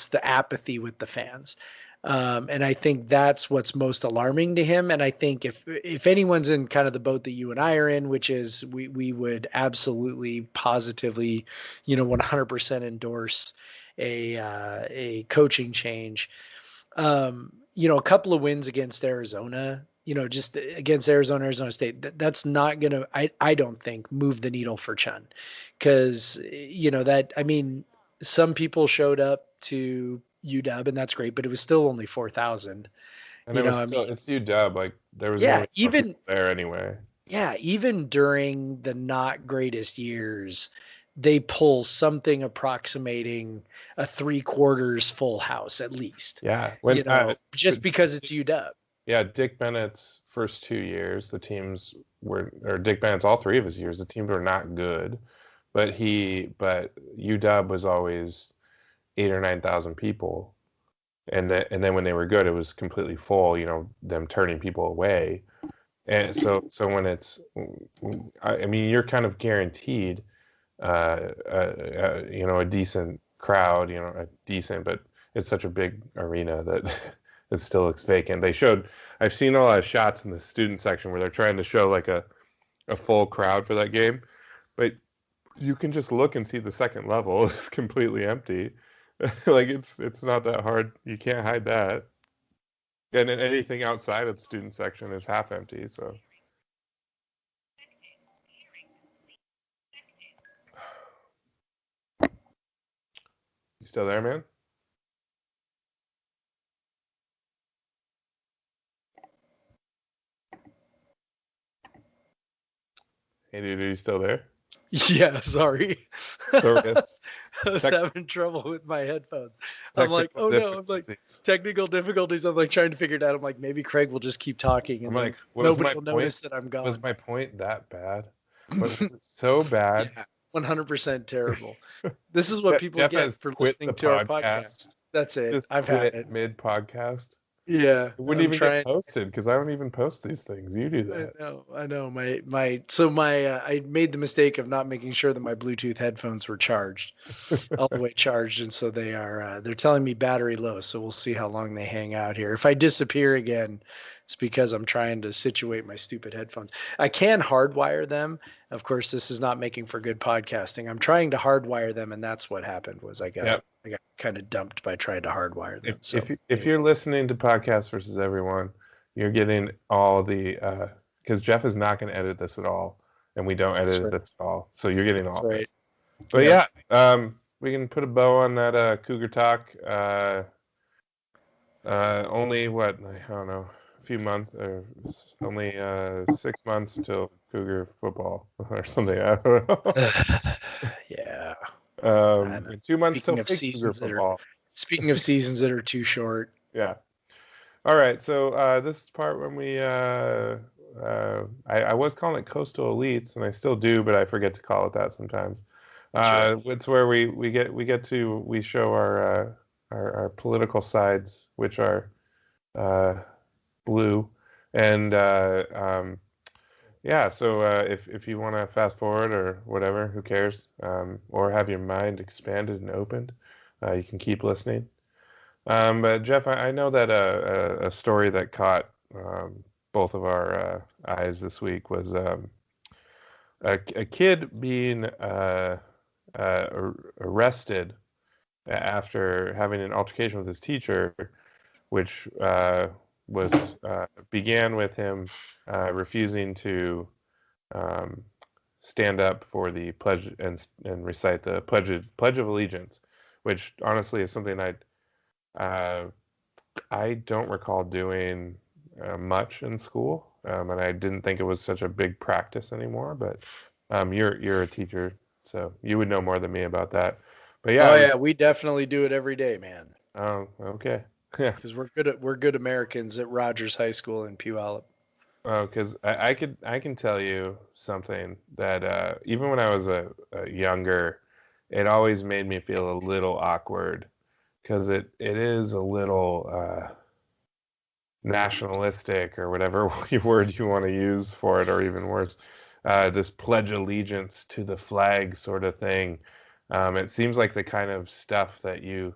the apathy with the fans. And I think that's what's most alarming to him. And I think if anyone's in kind of the boat that you and I are in, which is we would absolutely positively, 100% endorse a coaching change. A couple of wins against Arizona, just against Arizona State, that's not going to, I don't think, move the needle for Chun. Because, some people showed up to UW, and that's great, but it was still only 4,000. And it was still, it's UW, like there was Yeah, going to be more people there anyway. Yeah, even during the not greatest years, they pull something approximating a 3/4 full house at least. Yeah, just because it's UW. Yeah, Dick Bennett's first 2 years, the teams or Dick Bennett's all three of his years, the teams were not good, but UW was always 8 or 9 thousand people, and then when they were good, it was completely full. Them turning people away, and so when I mean, you're kind of guaranteed, a decent crowd, but it's such a big arena that it still looks vacant. I've seen a lot of shots in the student section where they're trying to show like a full crowd for that game, but you can just look and see the second level is completely empty. Like it's not that hard. You can't hide that. And then anything outside of the student section is half empty, so. You still there, man? Hey, dude, are you still there? Yeah, sorry. So I was having trouble with my headphones. I'm like, oh no, I'm like, technical difficulties. I'm like trying to figure it out. I'm like, maybe Craig will just keep talking and like, nobody will notice that I'm gone. Was my point that bad? Was it so bad? Yeah, 100% terrible. This is what people get for listening to our podcast. That's it. I've had it. Mid-podcast. Yeah, it wouldn't even get posted because I don't even post these things. You do that. I know. I made the mistake of not making sure that my Bluetooth headphones were charged, all the way charged, and so they're telling me battery low. So we'll see how long they hang out here. If I disappear again, It's because I'm trying to situate my stupid headphones. I can hardwire them. Of course, this is not making for good podcasting. I'm trying to hardwire them, and that's what happened. Was I got kind of dumped by trying to hardwire them. If you're listening to Podcast versus Everyone, you're getting all the because Jeff is not going to edit this at all, and we don't edit this at all, so you're getting all of it. But we can put a bow on that Cougar talk. Only what, I don't know, a few months, or only 6 months till Cougar football or something. I don't know. Yeah. 2 months till Cougar football. Speaking of seasons that are too short. Yeah. All right. So this is part when we I was calling it Coastal Elites, and I still do, but I forget to call it that sometimes. It's where we show our political sides, which are blue, and So if you want to fast forward or whatever, who cares? Or have your mind expanded and opened, you can keep listening. But Jeff, I know that a story that caught both of our eyes this week was a kid being arrested after having an altercation with his teacher, which began with him refusing to stand up for the pledge and recite the Pledge of Allegiance, which honestly is something I don't recall doing much in school, and I didn't think it was such a big practice anymore. But you're a teacher, so you would know more than me about that. But we definitely do it every day, man. Oh, okay. Yeah, because we're good Americans at Rogers High School in Puyallup. Oh, because I can tell you something that even when I was a younger, it always made me feel a little awkward, because it is a little nationalistic, or whatever word you want to use for it, or even worse, this pledge allegiance to the flag sort of thing. It seems like the kind of stuff that you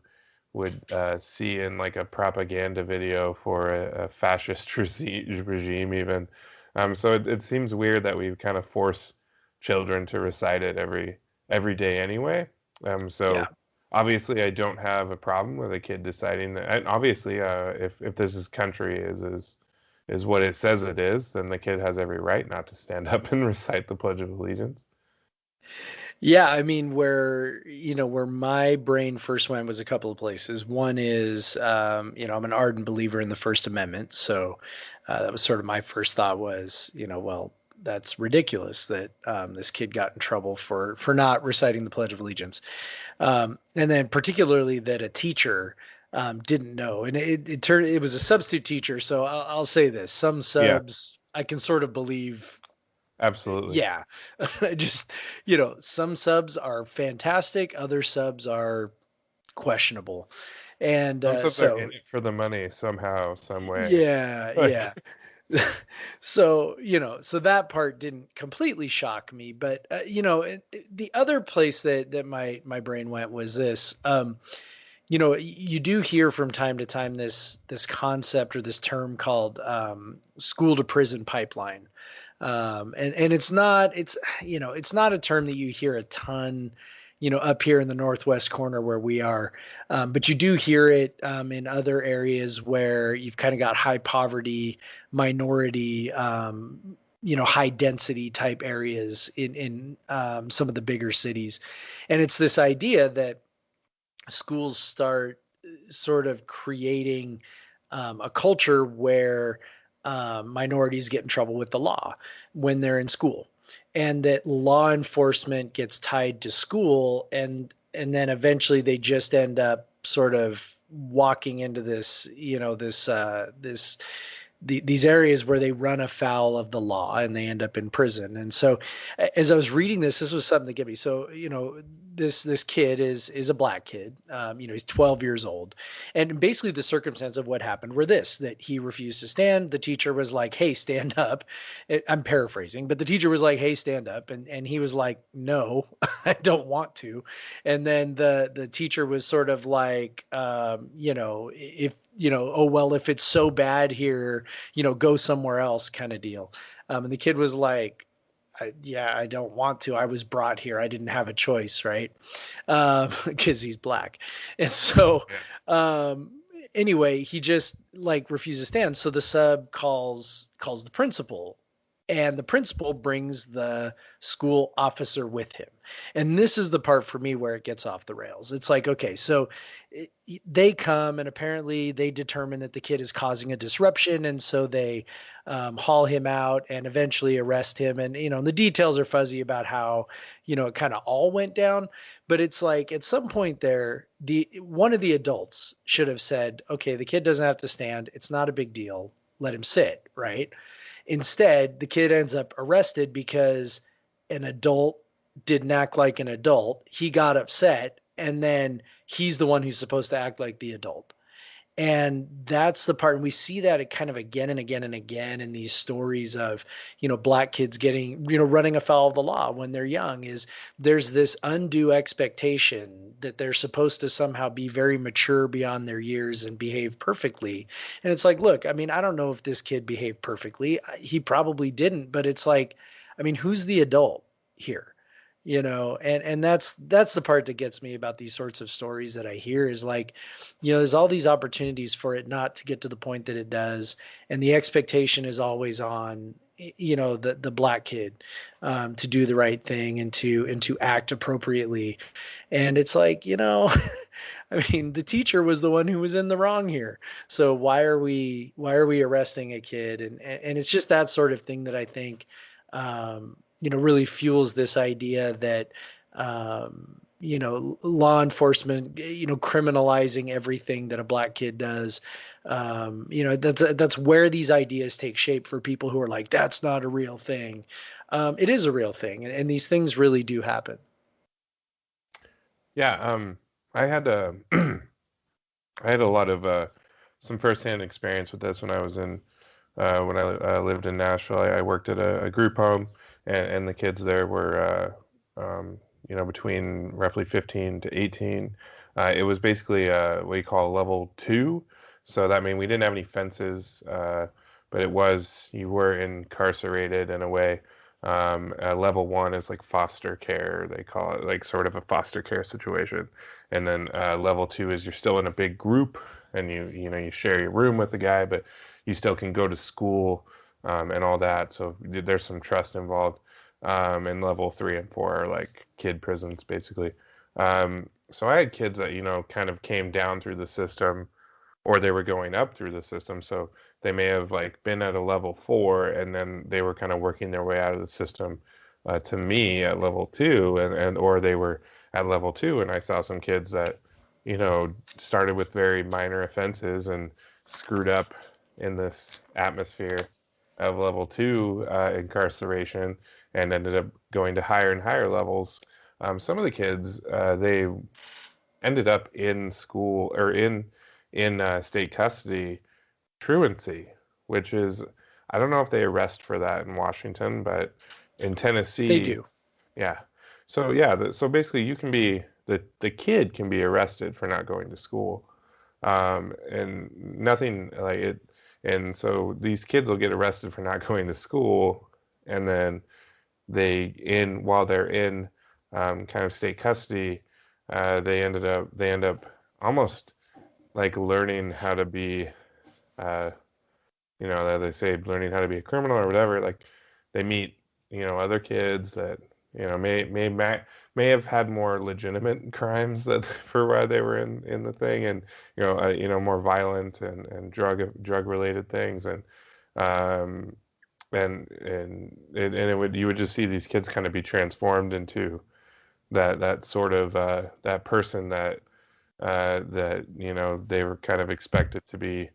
would see in like a propaganda video for a fascist regime even. So it seems weird that we kind of force children to recite it every day anyway. Obviously I don't have a problem with a kid deciding that. And obviously if this is country is what it says it is, then the kid has every right not to stand up and recite the Pledge of Allegiance. Yeah, I mean, where my brain first went was a couple of places. One is, I'm an ardent believer in the First Amendment. So that was sort of my first thought was, well, that's ridiculous that this kid got in trouble for not reciting the Pledge of Allegiance. And then particularly that a teacher didn't know. And it was a substitute teacher. So I'll say this, some subs I can sort of believe. Absolutely. Yeah. Just, some subs are fantastic. Other subs are questionable. And so in it for the money somehow, some way. Yeah. So, so that part didn't completely shock me, but, the other place that my brain went was this, you do hear from time to time this concept or this term called school to prison pipeline. And it's not a term that you hear a ton, up here in the northwest corner where we are. But you do hear it in other areas where you've kind of got high poverty, minority, high density type areas in some of the bigger cities. And it's this idea that schools start sort of creating a culture where minorities get in trouble with the law when they're in school, and that law enforcement gets tied to school, and then eventually they just end up sort of walking into this, these areas where they run afoul of the law and they end up in prison. And so as I was reading this was something that gave me, so, this kid is a black kid. He's 12 years old, and basically the circumstance of what happened were that he refused to stand. The teacher was like, "Hey, stand up." I'm paraphrasing, but the teacher was like, "Hey, stand up," and he was like, "No, I don't want to." And then the teacher was sort of like, if oh well, if it's so bad here, go somewhere else, kind of deal. And the kid was like, I don't want to. I was brought here. I didn't have a choice, right? Because he's black. And so, anyway, he just like refused to stand. So the sub calls the principal, and the principal brings the school officer with him. And this is the part for me where it gets off the rails. It's like, okay, so they come and apparently they determine that the kid is causing a disruption, and so they haul him out and eventually arrest him. And the details are fuzzy about how it kind of all went down. But it's like at some point there, one of the adults should have said, okay, the kid doesn't have to stand. It's not a big deal. Let him sit, right? Instead, the kid ends up arrested because an adult didn't act like an adult. He got upset, and then he's the one who's supposed to act like the adult. And that's the part, and we see that kind of again and again and again in these stories of, black kids getting, running afoul of the law when they're young. Is there's this undue expectation that they're supposed to somehow be very mature beyond their years and behave perfectly. And it's like, look, I mean, I don't know if this kid behaved perfectly. He probably didn't, but it's like, I mean, who's the adult here? And that's the part that gets me about these sorts of stories that I hear is like, there's all these opportunities for it not to get to the point that it does. And the expectation is always on, the black kid, to do the right thing and to act appropriately. And it's like, I mean, the teacher was the one who was in the wrong here. So why are we arresting a kid? And it's just that sort of thing that I think, really fuels this idea that, law enforcement, criminalizing everything that a black kid does. That's where these ideas take shape for people who are like, that's not a real thing. It is a real thing. And these things really do happen. Yeah. I had I had a lot of some firsthand experience with this when I was when I lived in Nashville. I worked at a group home, and the kids there were, between roughly 15 to 18. It was basically what you call a level 2. So that means we didn't have any fences, but you were incarcerated in a way. Level 1 is like foster care. They call it like sort of a foster care situation. And then level 2 is you're still in a big group, and you share your room with the guy, but you still can go to school and all that. So there's some trust involved. And level 3 and 4 are like kid prisons, basically. So I had kids that, kind of came down through the system, or they were going up through the system. So they may have like been at a level 4, and then they were kind of working their way out of the system to me at level 2, or they were at level 2, and I saw some kids that, started with very minor offenses and screwed up in this atmosphere of level 2 incarceration, and ended up going to higher and higher levels. Some of the kids, they ended up in school or in state custody truancy, which is, I don't know if they arrest for that in Washington, but in Tennessee They do. Yeah. So yeah, so basically you can be the kid can be arrested for not going to school, and nothing like it. And so these kids will get arrested for not going to school, and then while they're in kind of state custody, they end up almost like learning how to be, as they say, learning how to be a criminal or whatever. Like they meet, other kids that, may have had more legitimate crimes that for why they were in the thing, and more violent and drug related things, and you would just see these kids kind of be transformed into that sort of that person that they were kind of expected to be,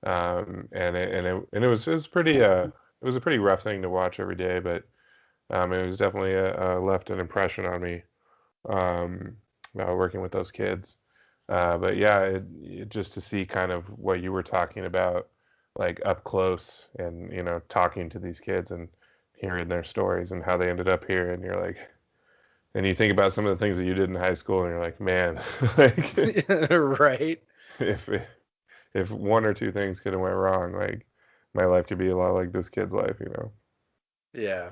and it was pretty it was a pretty rough thing to watch every day, but it was definitely left an impression on me working with those kids. But yeah, just to see kind of what you were talking about, like up close, and talking to these kids and hearing their stories and how they ended up here, and you're like, and you think about some of the things that you did in high school, and you're like, man, like Right. if if one or two things could have went wrong, like my life could be a lot like this kid's life. Yeah.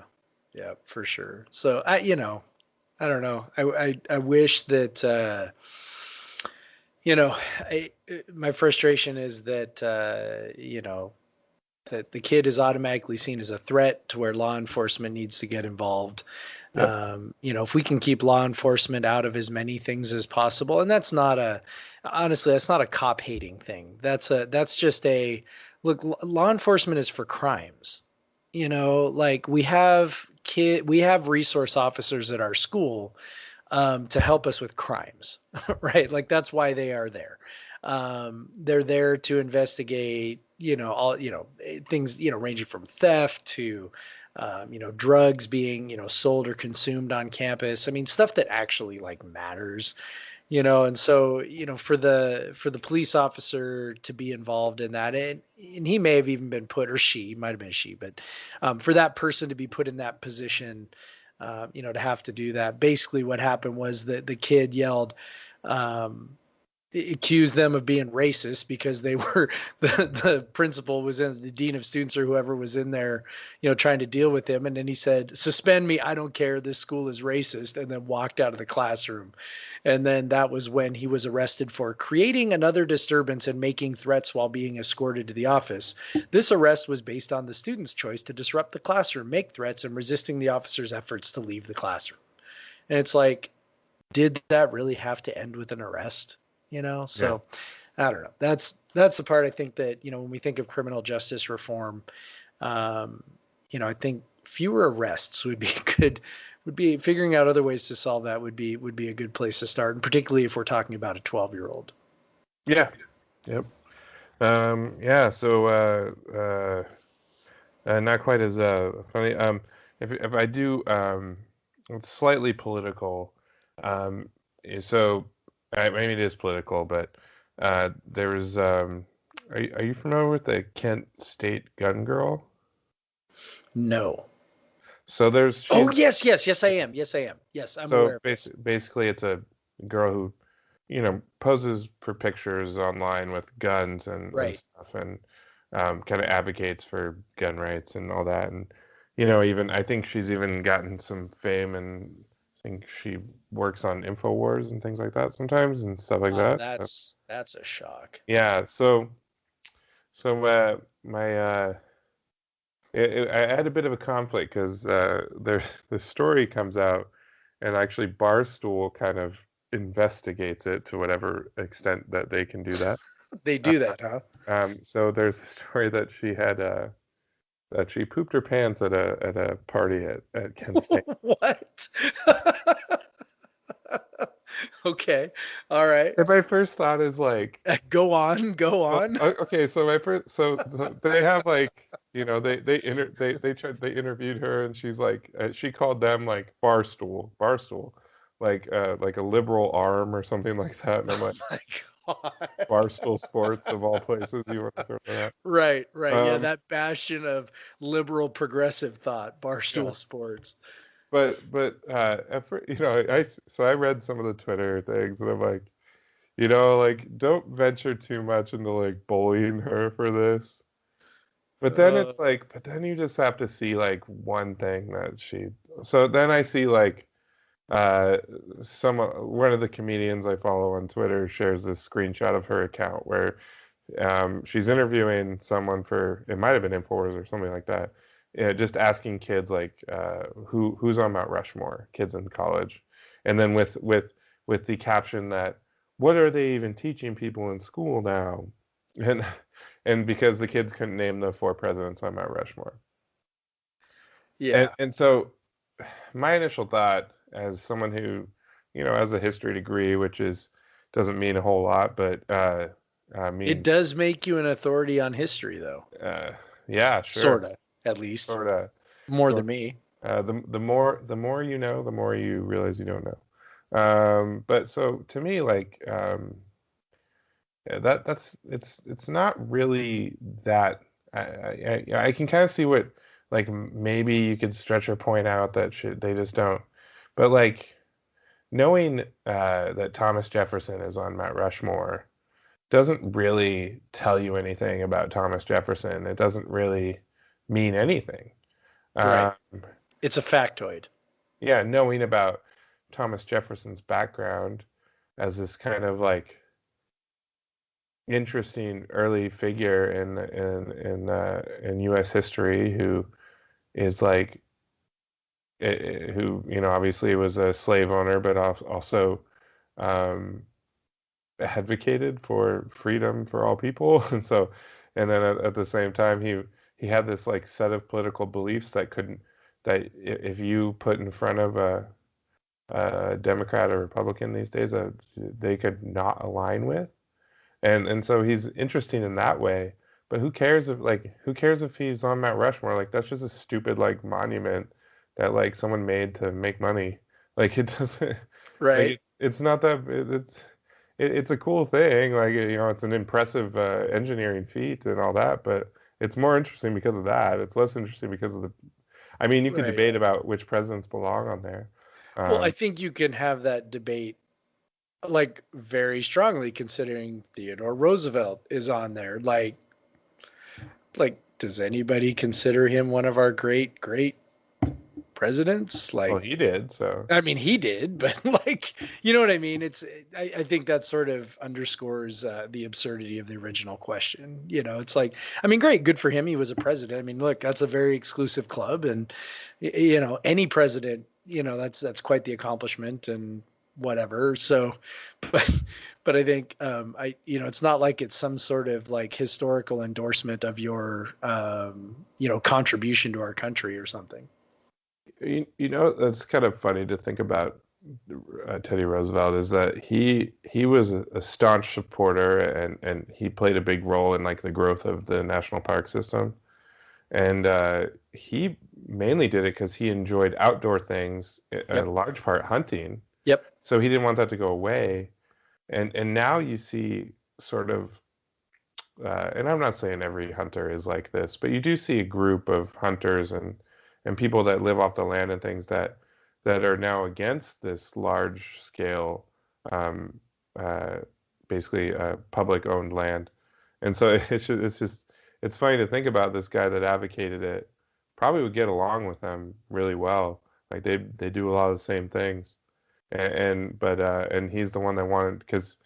Yeah, for sure. So I don't know. I wish that you know, my frustration is that that the kid is automatically seen as a threat to where law enforcement needs to get involved. Yep. If we can keep law enforcement out of as many things as possible, and honestly, that's not a cop hating thing. That's just a look. Law enforcement is for crimes. Like we have resource officers at our school to help us with crimes, right? Like that's why they are there. They're there to investigate, all, things, ranging from theft to, drugs being, sold or consumed on campus. I mean, stuff that actually like matters, and so, for the police officer to be involved in that, and he may have even been put, or she might have been she, but for that person to be put in that position, to have to do that. Basically, what happened was that the kid yelled, accused them of being racist because they were the principal was in the dean of students or whoever was in there, trying to deal with him. And then he said, "Suspend me. I don't care. This school is racist," and then walked out of the classroom. And then that was when he was arrested for creating another disturbance and making threats while being escorted to the office. This arrest was based on the student's choice to disrupt the classroom, make threats, and resisting the officer's efforts to leave the classroom. And it's like, did that really have to end with an arrest? So yeah. I don't know. That's the part I think that, when we think of criminal justice reform, I think fewer arrests would be good, would be figuring out other ways to solve that would be a good place to start. And particularly if we're talking about a 12-year-old. Yeah. Yep. Yeah. So, not quite as funny. If I do, it's slightly political. So maybe it is political, but there was. Are you familiar with the Kent State gun girl? No. So there's. Oh yes, I am. Yes, I am. Yes, I'm aware of this. Basically, it's a girl who, poses for pictures online with guns and stuff, and kind of advocates for gun rights and all that. And even I think she's even gotten some fame, and I think she works on InfoWars and things like that sometimes and stuff like that. That's a shock. Yeah. So my I had a bit of a conflict because the story comes out, and actually Barstool kind of investigates it to whatever extent that they can do that. They do that, huh? So there's a story that she had that she pooped her pants at a party at Kent State. What? Okay. All right. And my first thought is like, go on. Okay, so they have like, they interviewed her, and she's like, she called them like Barstool, like a liberal arm or something like that. And I'm like, oh my God. Barstool Sports of all places you want to throw that. Right. Yeah, that bastion of liberal progressive thought, Barstool Sports. But I read some of the Twitter things, and I'm like, like, don't venture too much into like bullying her for this. But then it's like, but then you just have to see like one thing that so then I see like one of the comedians I follow on Twitter shares this screenshot of her account where she's interviewing someone for, it might have been InfoWars or something like that, just asking kids like who's on Mount Rushmore, kids in college, and then with the caption that, what are they even teaching people in school now, and because the kids couldn't name the 4 presidents on Mount Rushmore. Yeah. And so my initial thought, as someone who has a history degree, which doesn't mean a whole lot, but it does make you an authority on history, though. Yeah, sure. Sorta, at least. Sorta. More than me. The more you know, the more you realize you don't know. But so to me, like, yeah, that's it's not really that. I can kind of see what, like, maybe you could stretch a point out that they just don't. But like knowing that Thomas Jefferson is on Mount Rushmore doesn't really tell you anything about Thomas Jefferson. It doesn't really mean anything. Right. Um, It's a factoid. yeah, knowing about Thomas Jefferson's background as this kind of like interesting early figure in U.S. history who is like who obviously was a slave owner, but also um, advocated for freedom for all people, and then at the same time he had this like set of political beliefs if you put in front of a Democrat or Republican these days, they could not align with. And so he's interesting in that way. But who cares if he's on Mount Rushmore? Like that's just a stupid like monument that like someone made to make money. Like it doesn't like Right. it's not that it's a cool thing. Like it's an impressive engineering feat and all that, but it's more interesting because of that. It's less interesting because of the. I mean, you could Right. debate about which presidents belong on there. Well, I Um, think you can have that debate like very strongly considering Theodore Roosevelt is on there. Like does anybody consider him one of our great presidents? well, Like he did, so. I mean, he did, but like, you know what I mean? I think that sort of underscores the absurdity of the original question. It's like, I mean, great, good for him. He was a president. I mean, look, that's a very exclusive club, and any president, that's quite the accomplishment and whatever. So, but but I think it's not like it's some sort of like historical endorsement of your contribution to our country or something. That's kind of funny to think about Teddy Roosevelt is that he was a staunch supporter and he played a big role in like the growth of the national park system. And he mainly did it because he enjoyed outdoor things, in Yep. large part hunting. Yep. So he didn't want that to go away. And now you see sort of, and I'm not saying every hunter is like this, but you do see a group of hunters and people that live off the land and things that are now against this large scale, um, uh, basically public owned land. And so it's funny to think about this guy that advocated it probably would get along with them really well. Like they do a lot of the same things, and he's the one that wanted because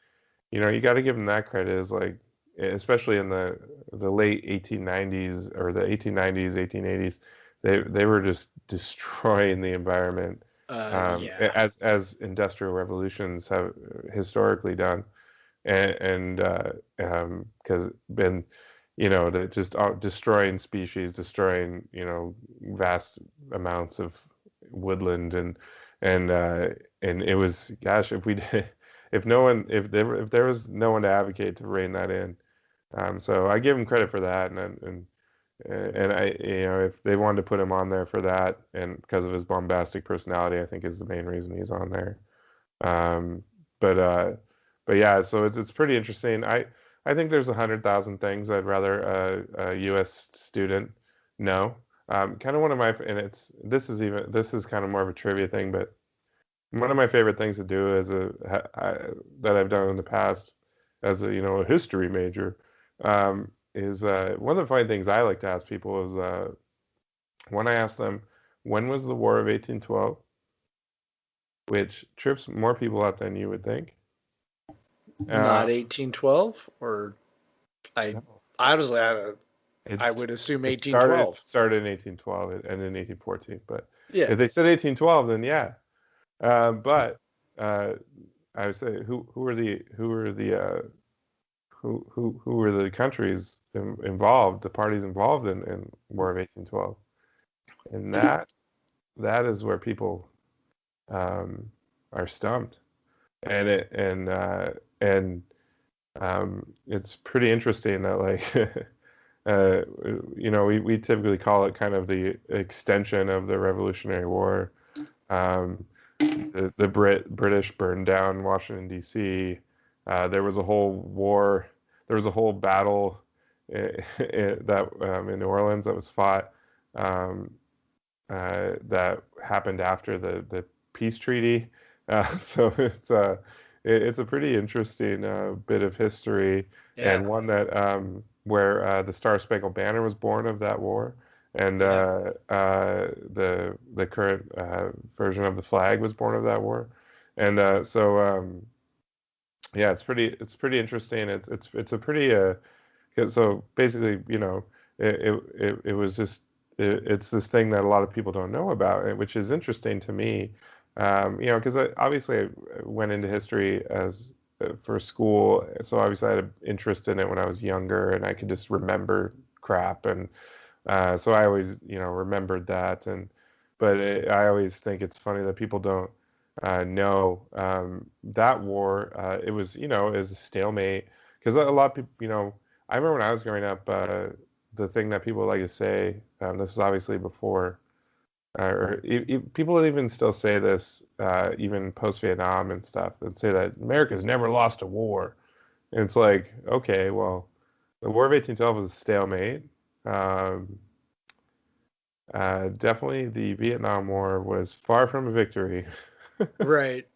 you got to give him that credit is like especially in the late 1890s or the 1890s 1880s they were just destroying the environment Yeah. as industrial revolutions have historically done and because been just destroying species destroying vast amounts of woodland and uh, and it was gosh if we did if there was no one to advocate to rein that in. So I give him credit for that, and I if they wanted to put him on there for that and because of his bombastic personality, I think is the main reason he's on there. Um, but uh, but yeah, so it's pretty interesting. I think there's 100,000 things I'd rather a U.S. student know. Kind of one of my and this is kind of more of a trivia thing, but one of my favorite things to do that I've done in the past as a history major is one of the funny things I like to ask people is when I ask them when was the War of 1812, which trips more people up than you would think. Not Uh, 1812, or I no, honestly I it's would assume it started 1812. started in 1812 and in 1814, but Yeah. if they said 1812, then yeah. But uh, I would say who were the countries involved, the parties involved in War of 1812, and that is where people um, are stumped, and and it's pretty interesting that like uh, we typically call it kind of the extension of the Revolutionary War. Um, the British burned down Washington D.C. There was a whole war. There was a whole battle that in New Orleans that was fought that happened after the peace treaty. So it's a pretty interesting bit of history, Yeah. and one that where the Star Spangled Banner was born of that war, and Yeah. the current version of the flag was born of that war, and yeah, it's pretty interesting. It's a pretty so basically, it was just it's this thing that a lot of people don't know about, which is interesting to me. Because obviously I went into history as for school, so obviously I had an interest in it when I was younger, and I could just remember crap, and so I always, remembered that, but I always think it's funny that people don't know that war. It was, it was a stalemate because a lot of people, I remember when I was growing up, the thing that people like to say, this is obviously before, people would even still say this, even post-Vietnam and stuff, and say that America's never lost a war. And it's like, okay, well, the War of 1812 was a stalemate. Um, Definitely the Vietnam War was far from a victory. Right.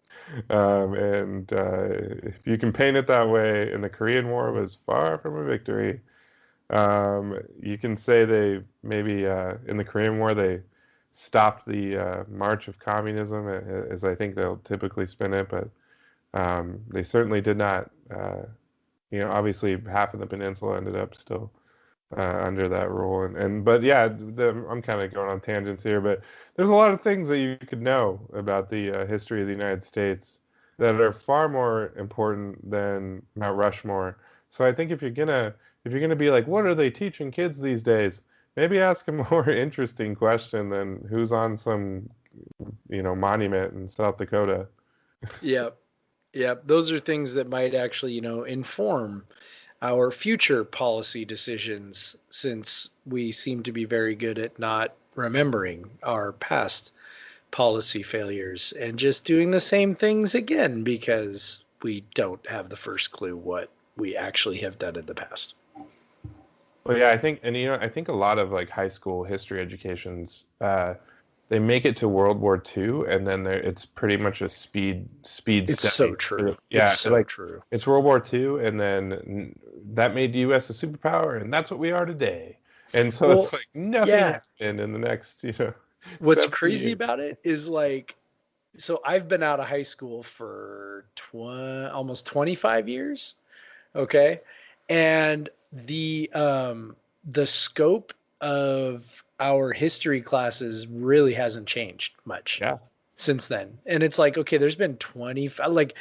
And if you can paint it that way, and the Korean War was far from a victory. You can say they maybe in the Korean War they stopped the march of communism, as I think they'll typically spin it, but they certainly did not. Obviously half of the peninsula ended up still under that rule, and but yeah, I'm kind of going on tangents here, but there's a lot of things that you could know about the history of the United States that are far more important than Mount Rushmore. So I think if you're gonna be like, what are they teaching kids these days? Maybe ask a more interesting question than who's on some, monument in South Dakota. Yep. Yep. Those are things that might actually, inform our future policy decisions, since we seem to be very good at not remembering our past policy failures and just doing the same things again because we don't have the first clue what we actually have done in the past. Well, yeah, I think a lot of like high school history educations, they make it to World War II, and then it's pretty much a speed It's so study true. through. It's Yeah, so like true. it's World War II, and then that made the U.S. a superpower, and that's what we are today. And so it's Well, like nothing yeah. happened in the next, What's 70 crazy years. about it is like, so I've been out of high school for almost 25 years. Okay. And the scope of our history classes really hasn't changed much Yeah, since then. And it's like, okay, there's been 20, like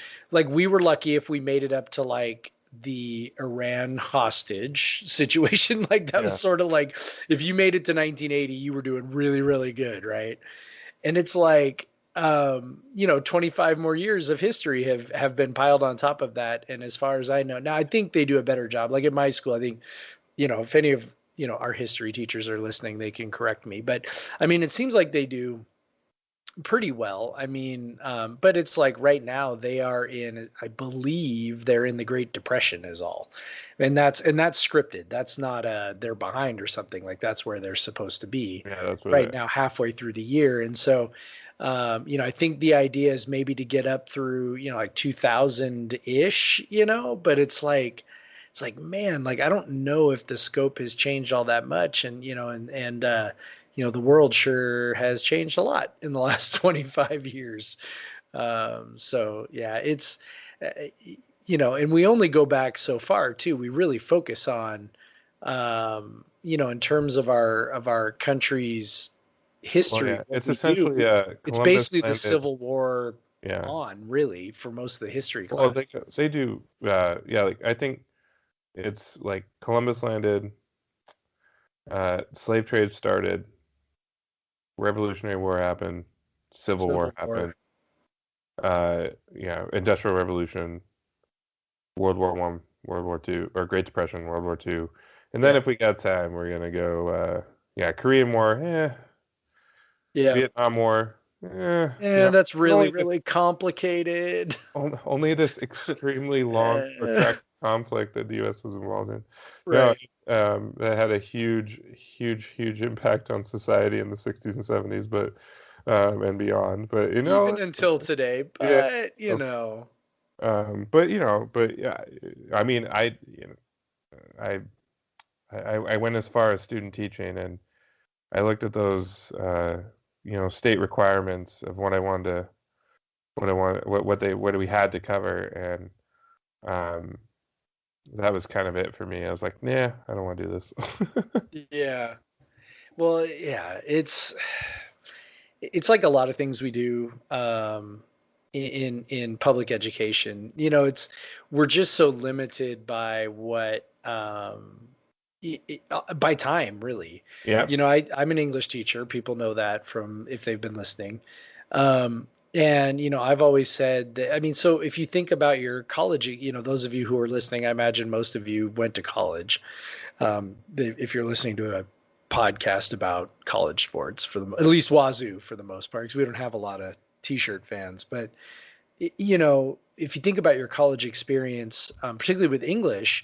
we were lucky if we made it up to like the Iran hostage situation. Like that was yeah. sort of like, if you made it to 1980, you were doing really, really good, right? And it's like, 25 more years of history have been piled on top of that. And as far as I know, now I think they do a better job. Like at my school, I think, if any of, our history teachers are listening, they can correct me. But I mean, it seems like they do pretty well. I mean, but it's like right now they are in, I believe they're in the Great Depression is all. And that's scripted. That's not they're behind or something. Like that's where they're supposed to be Yeah, that's what right now, halfway through the year. And so, I think the idea is maybe to get up through, like 2000 ish, but it's like, man, like I don't know if the scope has changed all that much. And, the world sure has changed a lot in the last 25 years. So yeah, it's, uh, and we only go back so far too. We really focus on, in terms of our country's well, history, yeah. what It's we do. essentially It's Columbus basically the landed. Civil War Yeah. on, really, for most of the history Well, class. they do. Yeah, like I think it's like Columbus landed, slave trade started, Revolutionary War happened, Civil War Civil happened, War. Industrial Revolution, World War One, World War Two, or Great Depression, World War Two, and then Yeah. if we got time, we're gonna go, yeah, Korean War, Yeah. Vietnam War. That's really, only this really complicated. only this extremely long, Uh, protracted conflict that the U.S. was involved in. No, right. that had a huge impact on society in the 60s and 70s, but and beyond. But Even until today, yeah, but but yeah, I mean, I I went as far as student teaching, and I looked at those state requirements of what I wanted to what we had to cover, and um, that was kind of it for me. I was like, nah, I don't want to do this. yeah. Well, yeah, it's like a lot of things we do in public education. We're just so limited by what by time, really. Yeah, I'm an English teacher. People know that from if they've been listening. And I've always said that, I mean, so if you think about your college, those of you who are listening, I imagine most of you went to college. If you're listening to a podcast about college sports, at least Wazoo for the most part, because we don't have a lot of t-shirt fans. But if you think about your college experience, particularly with English,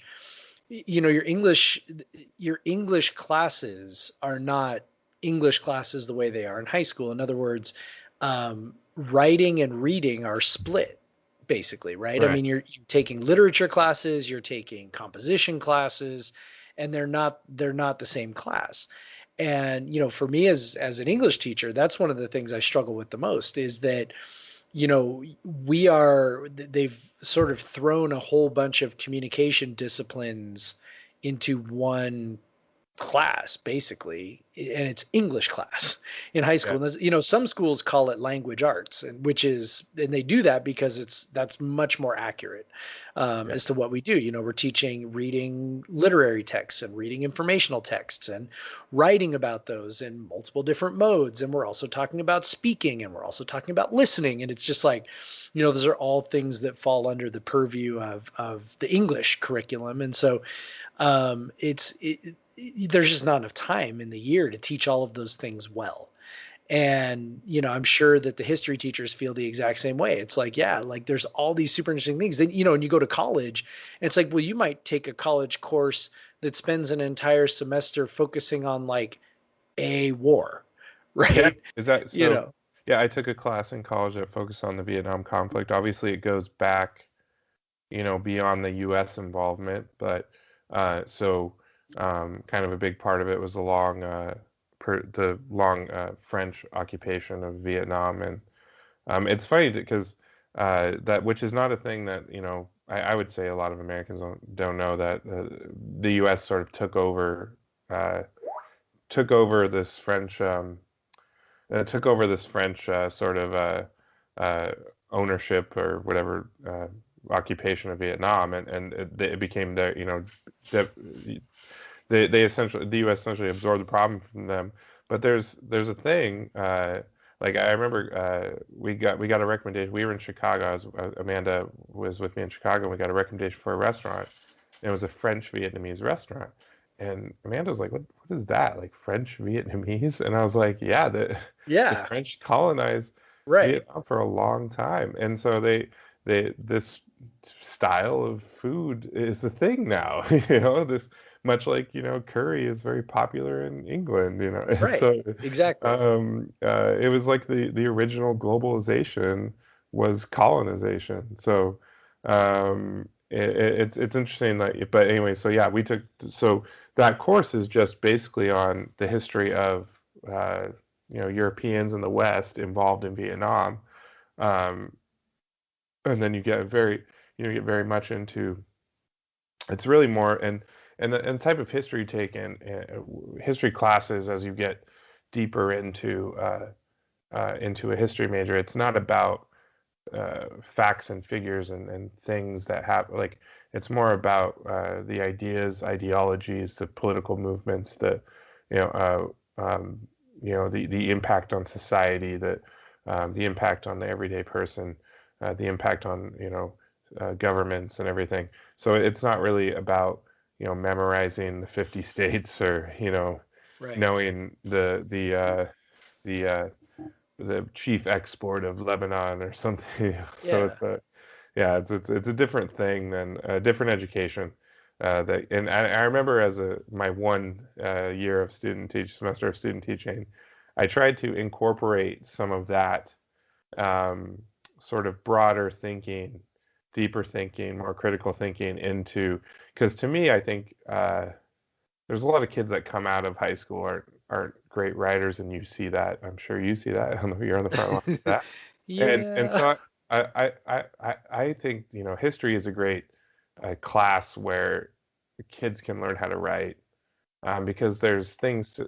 your English classes are not English classes the way they are in high school. In other words, writing and reading are split basically, right? I right. mean, you're taking literature classes, you're taking composition classes, and they're not the same class. And for me as an English teacher, that's one of the things I struggle with the most is that they've sort of thrown a whole bunch of communication disciplines into one class basically, and it's English class in high Yeah, school. And some schools call it language arts, and they do that because that's much more accurate yeah, as to what we do. We're teaching reading literary texts and reading informational texts and writing about those in multiple different modes, and we're also talking about speaking, and we're also talking about listening. And it's just like, those are all things that fall under the purview of the English curriculum. And so there's just not enough time in the year to teach all of those things well. And I'm sure that the history teachers feel the exact same way. It's like, yeah, like there's all these super interesting things. Then and you go to college, and it's like, well, you might take a college course that spends an entire semester focusing on like a war, yeah. right? Is that you so? know Yeah, I took a class in college that focused on the Vietnam conflict. Obviously, it goes back, beyond the U.S. involvement, but so kind of a big part of it was the long French occupation of Vietnam, and it's funny because that which is not a thing that I would say a lot of Americans don't know that the U.S. sort of uh, took over this French sort of uh, ownership or whatever occupation of Vietnam, and it became their the, they essentially the U.S. essentially absorbed the problem from them. But there's a thing like I remember we got a recommendation. We were in Chicago. Amanda was with me in Chicago, and we got a recommendation for a restaurant. And it was a French Vietnamese restaurant. And Amanda's like, what is that? Like French Vietnamese? And I was like, yeah, the yeah, French colonized right. Vietnam for a long time, and so this style of food is a thing now. This much like curry is very popular in England. Right, So exactly. it was like the original globalization was colonization. So it's interesting that, but anyway, so yeah, so that course is just basically on the history of uh, Europeans in the West involved in Vietnam, um, and then you get very much into it's really more and the type of history you take in history classes as you get deeper into a history major. It's not about facts and figures and things that happen. Like it's more about the ideas, ideologies, the political movements, you know, the impact on society, the impact on the everyday person, the impact on governments and everything. So it's not really about memorizing the 50 states or Right. knowing the the chief export of Lebanon or something. So Yeah. it's a yeah, it's a different thing than a different education. That and I remember as my one year of semester of student teaching, I tried to incorporate some of that um, sort of broader thinking, deeper thinking, more critical thinking into because to me, I think there's a lot of kids that come out of high school aren't great writers, and you see that. I'm sure you see that. I don't know, you're on the front line of that. And Yeah. so I think history is a great class where kids can learn how to write because there's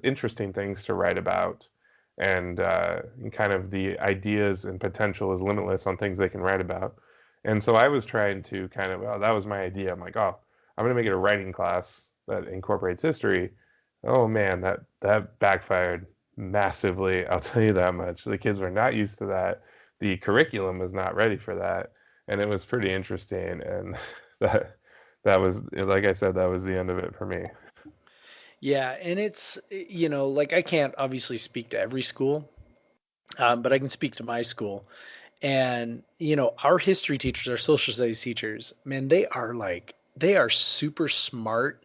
interesting things to write about, and kind of the ideas and potential is limitless on things they can write about. And so I was trying to kind of, oh, that was my idea. I'm like, oh, I'm gonna make it a writing class that incorporates history. Oh man, that backfired massively. I'll tell you that much. The kids were not used to that. The curriculum was not ready for that, and it was pretty interesting. And that was, like I said, that was the end of it for me. Yeah, and it's like I can't obviously speak to every school, but I can speak to my school. And our history teachers, our social studies teachers, man, they are super smart,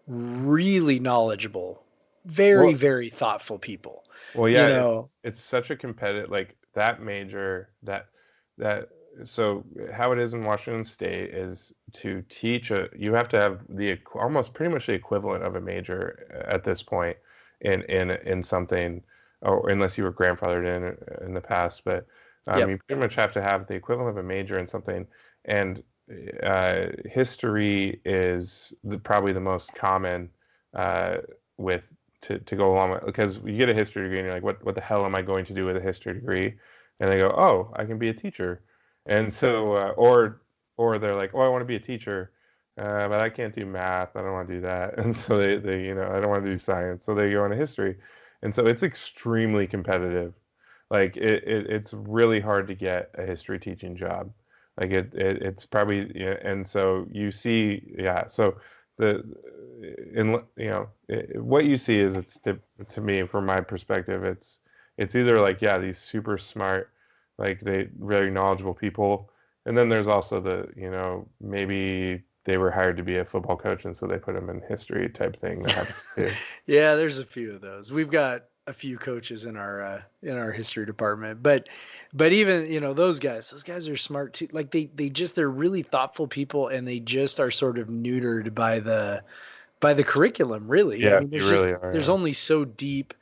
really knowledgeable, very, Well, very thoughtful people. Well, You yeah, know, it's such a competitive like that major that so how it is in Washington State is to teach you have to have almost pretty much the equivalent of a major at this point in something or unless you were grandfathered in the past, but yep. you pretty much have to have the equivalent of a major in something, and history is probably the most common with to go along with because you get a history degree and you're like, what the hell am I going to do with a history degree? And they go, oh, I can be a teacher. And so or they're like, oh, I want to be a teacher, but I can't do math. I don't want to do that. And so they I don't want to do science. So they go into history. And so it's extremely competitive. Like it's really hard to get a history teaching job. Like it's probably and so you see so the in what you see is it's to me from my perspective it's either like these super smart like they very knowledgeable people, and then there's also the maybe they were hired to be a football coach and so they put them in history type thing that happens too. Yeah, there's a few of those. We've got a few coaches in our history department, but even those guys are smart too. Like they're really thoughtful people, and they just are sort of neutered by the curriculum. Really, I Yeah, mean, they really are. there's Yeah. only so deep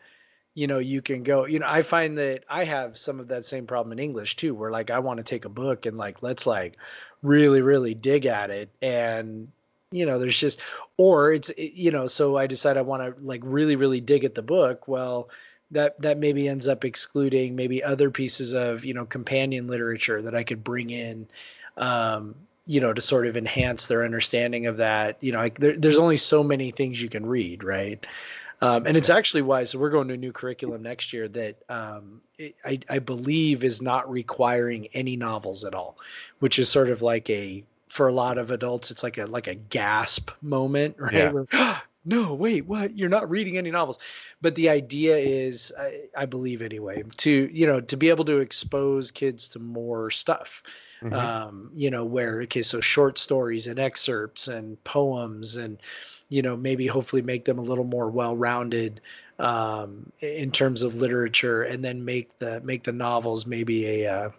you can go. I find that I have some of that same problem in English too, where like I want to take a book and like let's like really really dig at it, and there's just or so I decide I want to like really really dig at the book. Well, that maybe ends up excluding maybe other pieces of companion literature that I could bring in. To sort of enhance their understanding of that. Like there's only so many things you can read, right? And it's actually why, so we're going to a new curriculum next year that I believe is not requiring any novels at all, which is sort of like for a lot of adults, it's like a gasp moment, right? Yeah. Where, no, wait, what? You're not reading any novels. But the idea is, I believe anyway, to be able to expose kids to more stuff. Hmm. Okay, so short stories and excerpts and poems and maybe hopefully make them a little more well-rounded in terms of literature, and then make the novels maybe a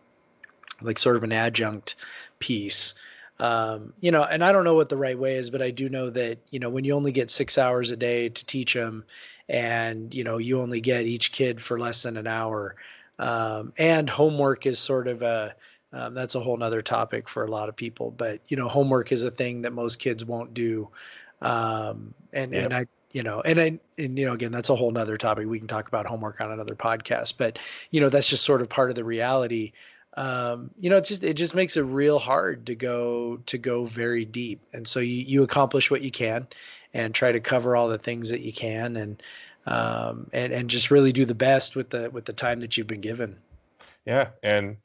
like sort of an adjunct piece. And I don't know what the right way is, but I do know that when you only get 6 hours a day to teach them, and you only get each kid for less than an hour, and homework is sort of that's a whole nother topic for a lot of people, but homework is a thing that most kids won't do. And Yep. I, again, that's a whole nother topic. We can talk about homework on another podcast, but that's just sort of part of the reality. It just makes it real hard to go very deep. And so you accomplish what you can and try to cover all the things that you can, and just really do the best with the time that you've been given. Yeah, and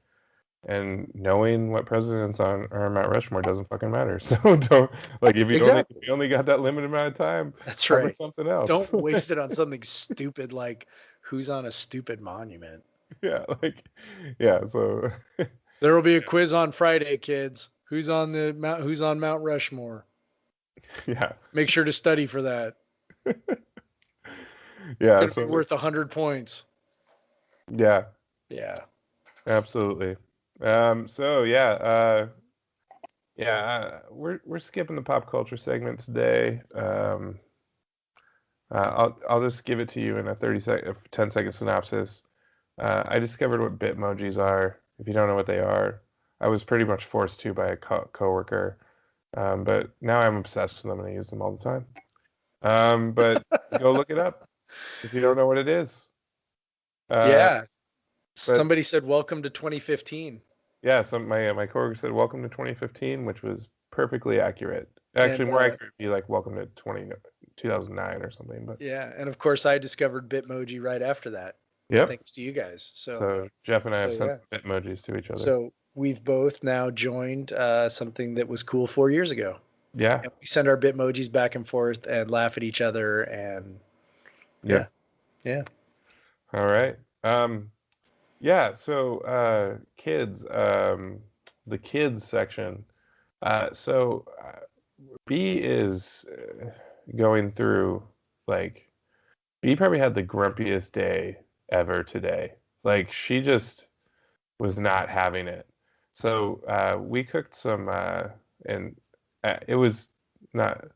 knowing what presidents are on Mount Rushmore doesn't fucking matter. So don't like if Exactly. you only got that limited amount of time, That's cover right. something else. Don't waste it on something stupid like who's on a stupid monument. Yeah, like, yeah. So, There will be a quiz on Friday, kids. Who's on Mount Rushmore? yeah, Make sure to study for that. yeah. Gonna be So, worth 100 points. yeah, Yeah. absolutely. So yeah, yeah. We're skipping the pop culture segment today. I'll just give it to you in a 10-second synopsis. I discovered what Bitmojis are. If you don't know what they are, I was pretty much forced to by a coworker. But now I'm obsessed with them and I use them all the time. But go look it up if you don't know what it is. Uh, Yeah. but Somebody said welcome to 2015. yeah, my coworker said welcome to 2015, which was perfectly accurate. And Actually, more accurate would be like welcome to 2009 or something. But yeah, and of course I discovered Bitmoji right after that, yep. thanks to you guys. So So Jeff and I so have sent yeah. some Bitmojis to each other. So we've both now joined something that was cool 4 years ago. Yeah. And we send our Bitmojis back and forth and laugh at each other and yeah. Yep. Yeah. All right. Yeah, so kids, the kids section. B is going through like B probably had the grumpiest day ever today. Like she just was not having it. So we cooked some and it was not.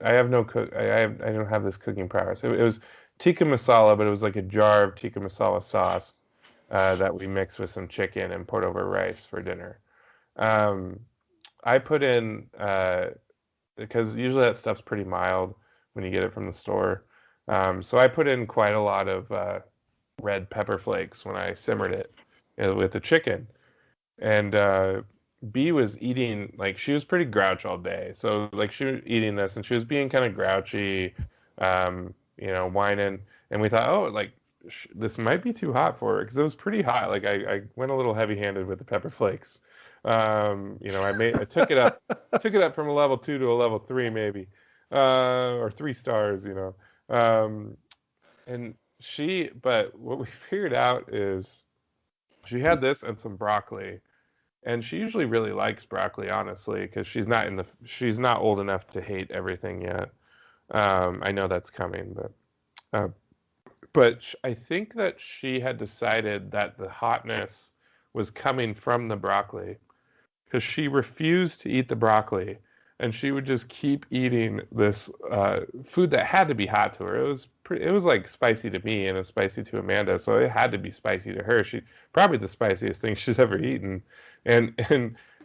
I have no cook. I don't have this cooking prowess. It was tikka masala, but it was like a jar of tikka masala sauce that we mixed with some chicken and poured over rice for dinner. Um, I put in because usually that stuff's pretty mild when you get it from the store. So I put in quite a lot of red pepper flakes when I simmered it with the chicken. And B was eating like she was pretty grouch all day. So like she was eating this and she was being kind of grouchy, whining. And we thought, oh, like this might be too hot for her because it was pretty hot. Like I went a little heavy-handed with the pepper flakes. I took it up from a level 2 to a level 3 maybe, or 3 stars. And but what we figured out is she had this and some broccoli and she usually really likes broccoli, honestly, because she's not old enough to hate everything yet. I know that's coming, uh, but I think that she had decided that the hotness was coming from the broccoli because she refused to eat the broccoli, and she would just keep eating this food that had to be hot to her. It was like spicy to me and it was spicy to Amanda, so it had to be spicy to her. She probably the spiciest thing she's ever eaten, and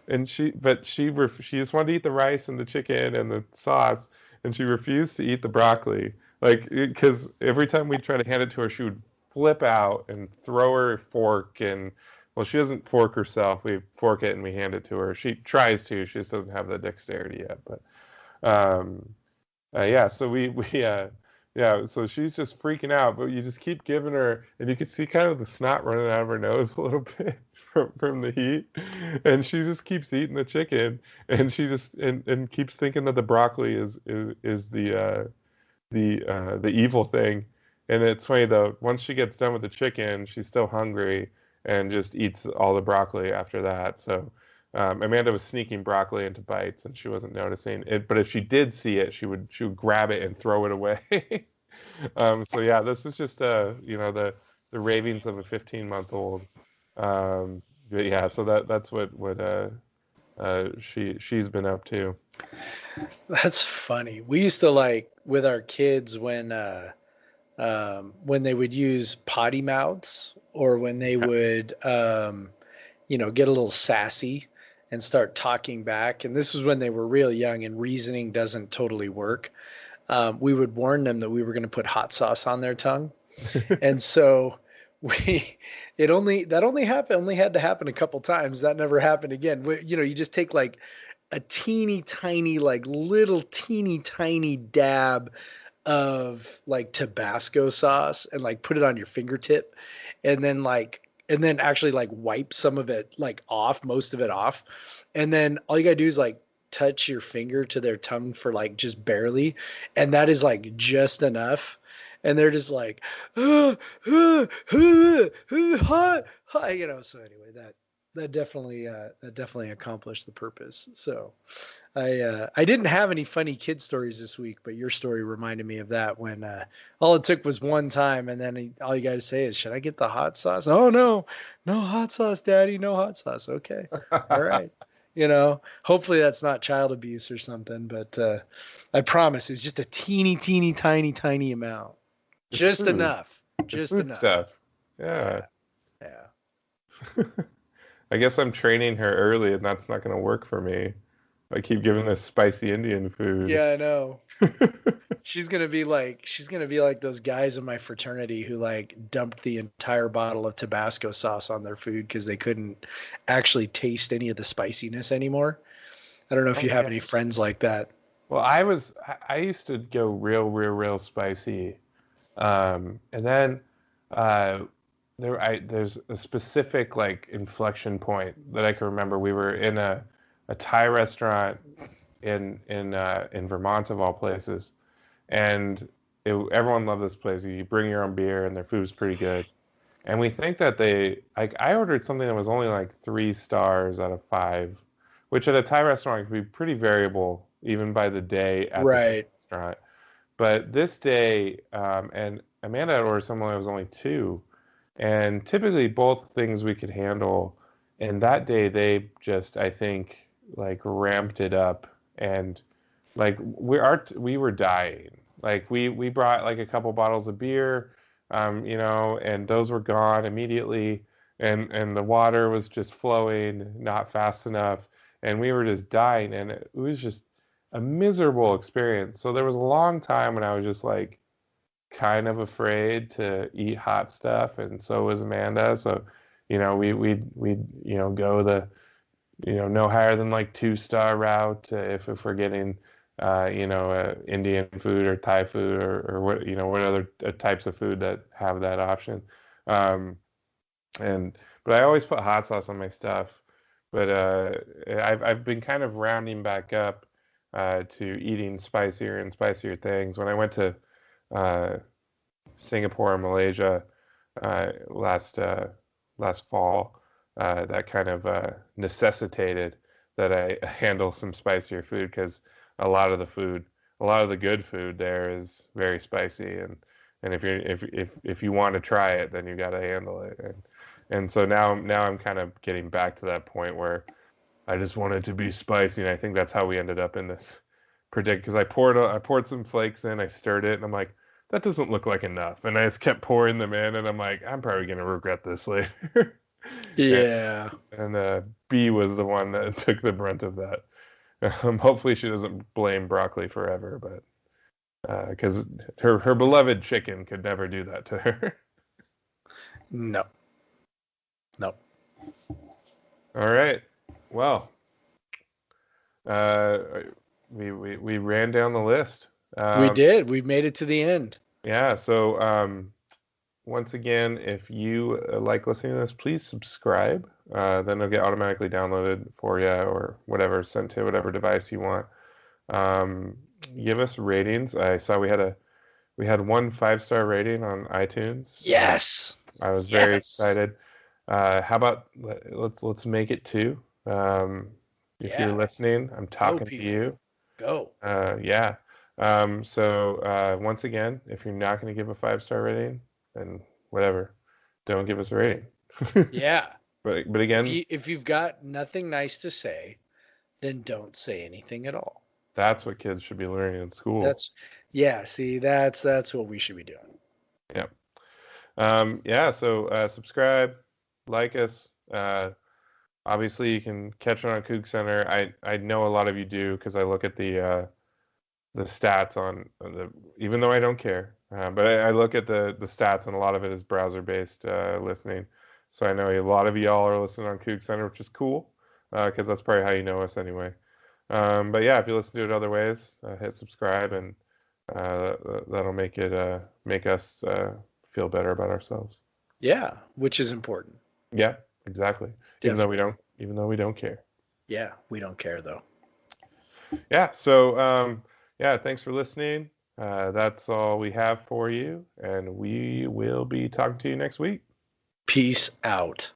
and she just wanted to eat the rice and the chicken and the sauce, and she refused to eat the broccoli. Like, because every time we try to hand it to her, she would flip out and throw her fork and well, she doesn't fork herself. We fork it and we hand it to her. She tries to. She just doesn't have the dexterity yet. But yeah. So yeah. So she's just freaking out. But you just keep giving her, and you can see kind of the snot running out of her nose a little bit from the heat. And she just keeps eating the chicken, and she just and keeps thinking that the broccoli is the evil thing. And it's funny though. Once she gets done with the chicken, she's still hungry and just eats all the broccoli after that. So Amanda was sneaking broccoli into bites, and she wasn't noticing it. But if she did see it, she would grab it and throw it away. So yeah, this is just the ravings of a 15-month-old. But yeah, so that's what she's been up to. That's funny. We used to like with our kids when they would use potty mouths or when they would get a little sassy and start talking back. And this was when they were real young and reasoning doesn't totally work. We would warn them that we were going to put hot sauce on their tongue. And so only had to happen a couple times. That never happened again. You just take like a teeny tiny, like little teeny tiny dab of like Tabasco sauce and like put it on your fingertip and then actually like wipe some of it like off, most of it off. And then all you gotta do is like touch your finger to their tongue for like just barely. And that is like just enough. and they're just like, hot, hot, So anyway, that definitely accomplished the purpose. So I didn't have any funny kid stories this week, but your story reminded me of that when all it took was one time, and then all you got to say is, "Should I get the hot sauce?" "Oh no, no hot sauce, Daddy, no hot sauce." "Okay, all right." Hopefully that's not child abuse or something, but I promise it's just a teeny, teeny, tiny, tiny amount, just food. enough, It's just food enough. stuff. Yeah. Yeah. I guess I'm training her early, and that's not going to work for me. I keep giving this spicy Indian food. Yeah, I know. She's gonna be like those guys in my fraternity who like dumped the entire bottle of Tabasco sauce on their food because they couldn't actually taste any of the spiciness anymore. I don't know if you have any friends like that. Well, I used to go real spicy, and then uh, there's a specific like inflection point that I can remember. We were in a Thai restaurant in Vermont of all places, and everyone loved this place. You bring your own beer, and their food was pretty good. And we think that I ordered something that was only like 3 stars out of 5, which at a Thai restaurant could be pretty variable even by the day at the same Right. restaurant. But this day, and Amanda had ordered something that was only 2, and typically both things we could handle. And that day they just, I think, like ramped it up, and like we were dying. Like we brought like a couple bottles of beer, and those were gone immediately, and the water was just flowing not fast enough, and we were just dying, and it was just a miserable experience. So there was a long time when I was just like kind of afraid to eat hot stuff, and so was Amanda. So, we go the no higher than like 2-star route if we're getting Indian food or Thai food or what other types of food that have that option. Um, but I always put hot sauce on my stuff. But I've been kind of rounding back up to eating spicier and spicier things. When I went to uh, Singapore and Malaysia last fall, that kind of necessitated that I handle some spicier food because a lot of the food, a lot of the good food there is very spicy, and if you want to try it, then you got to handle it. And so now I'm kind of getting back to that point where I just want it to be spicy, and I think that's how we ended up in this predict because I poured some flakes in, I stirred it, and I'm like, that doesn't look like enough, and I just kept pouring them in, and I'm like, I'm probably gonna regret this later. Yeah. And B was the one that took the brunt of that. Hopefully she doesn't blame broccoli forever, but because her beloved chicken could never do that to her. No. No. All right. Well, uh, we ran down the list. We did. We've made it to the end. Yeah. So once again, if you like listening to this, please subscribe. Then it'll get automatically downloaded for you or whatever, sent to whatever device you want. Give us ratings. I saw we had 1 5-star rating on iTunes. Yes. I was very excited. How about let's make it 2. If you're listening, I'm talking to you. Go. Yeah. So once again, if you're not going to give a 5-star rating, then whatever, don't give us a rating. Yeah. But again, if you've got nothing nice to say, then don't say anything at all. that's what kids should be learning in school. See, that's what we should be doing. Yep. Yeah. So subscribe, like us. Obviously, you can catch it on Coug Center. I know a lot of you do because I look at the stats on even though I don't care, but I look at the stats, and a lot of it is browser-based listening. So I know a lot of y'all are listening on Coug Center, which is cool because that's probably how you know us anyway. But yeah, if you listen to it other ways, hit subscribe, and that'll make us feel better about ourselves. Yeah, which is important. Yeah, exactly. Definitely. Even though we don't care. Yeah, we don't care though. Yeah. So yeah, thanks for listening. That's all we have for you, and we will be talking to you next week. Peace out.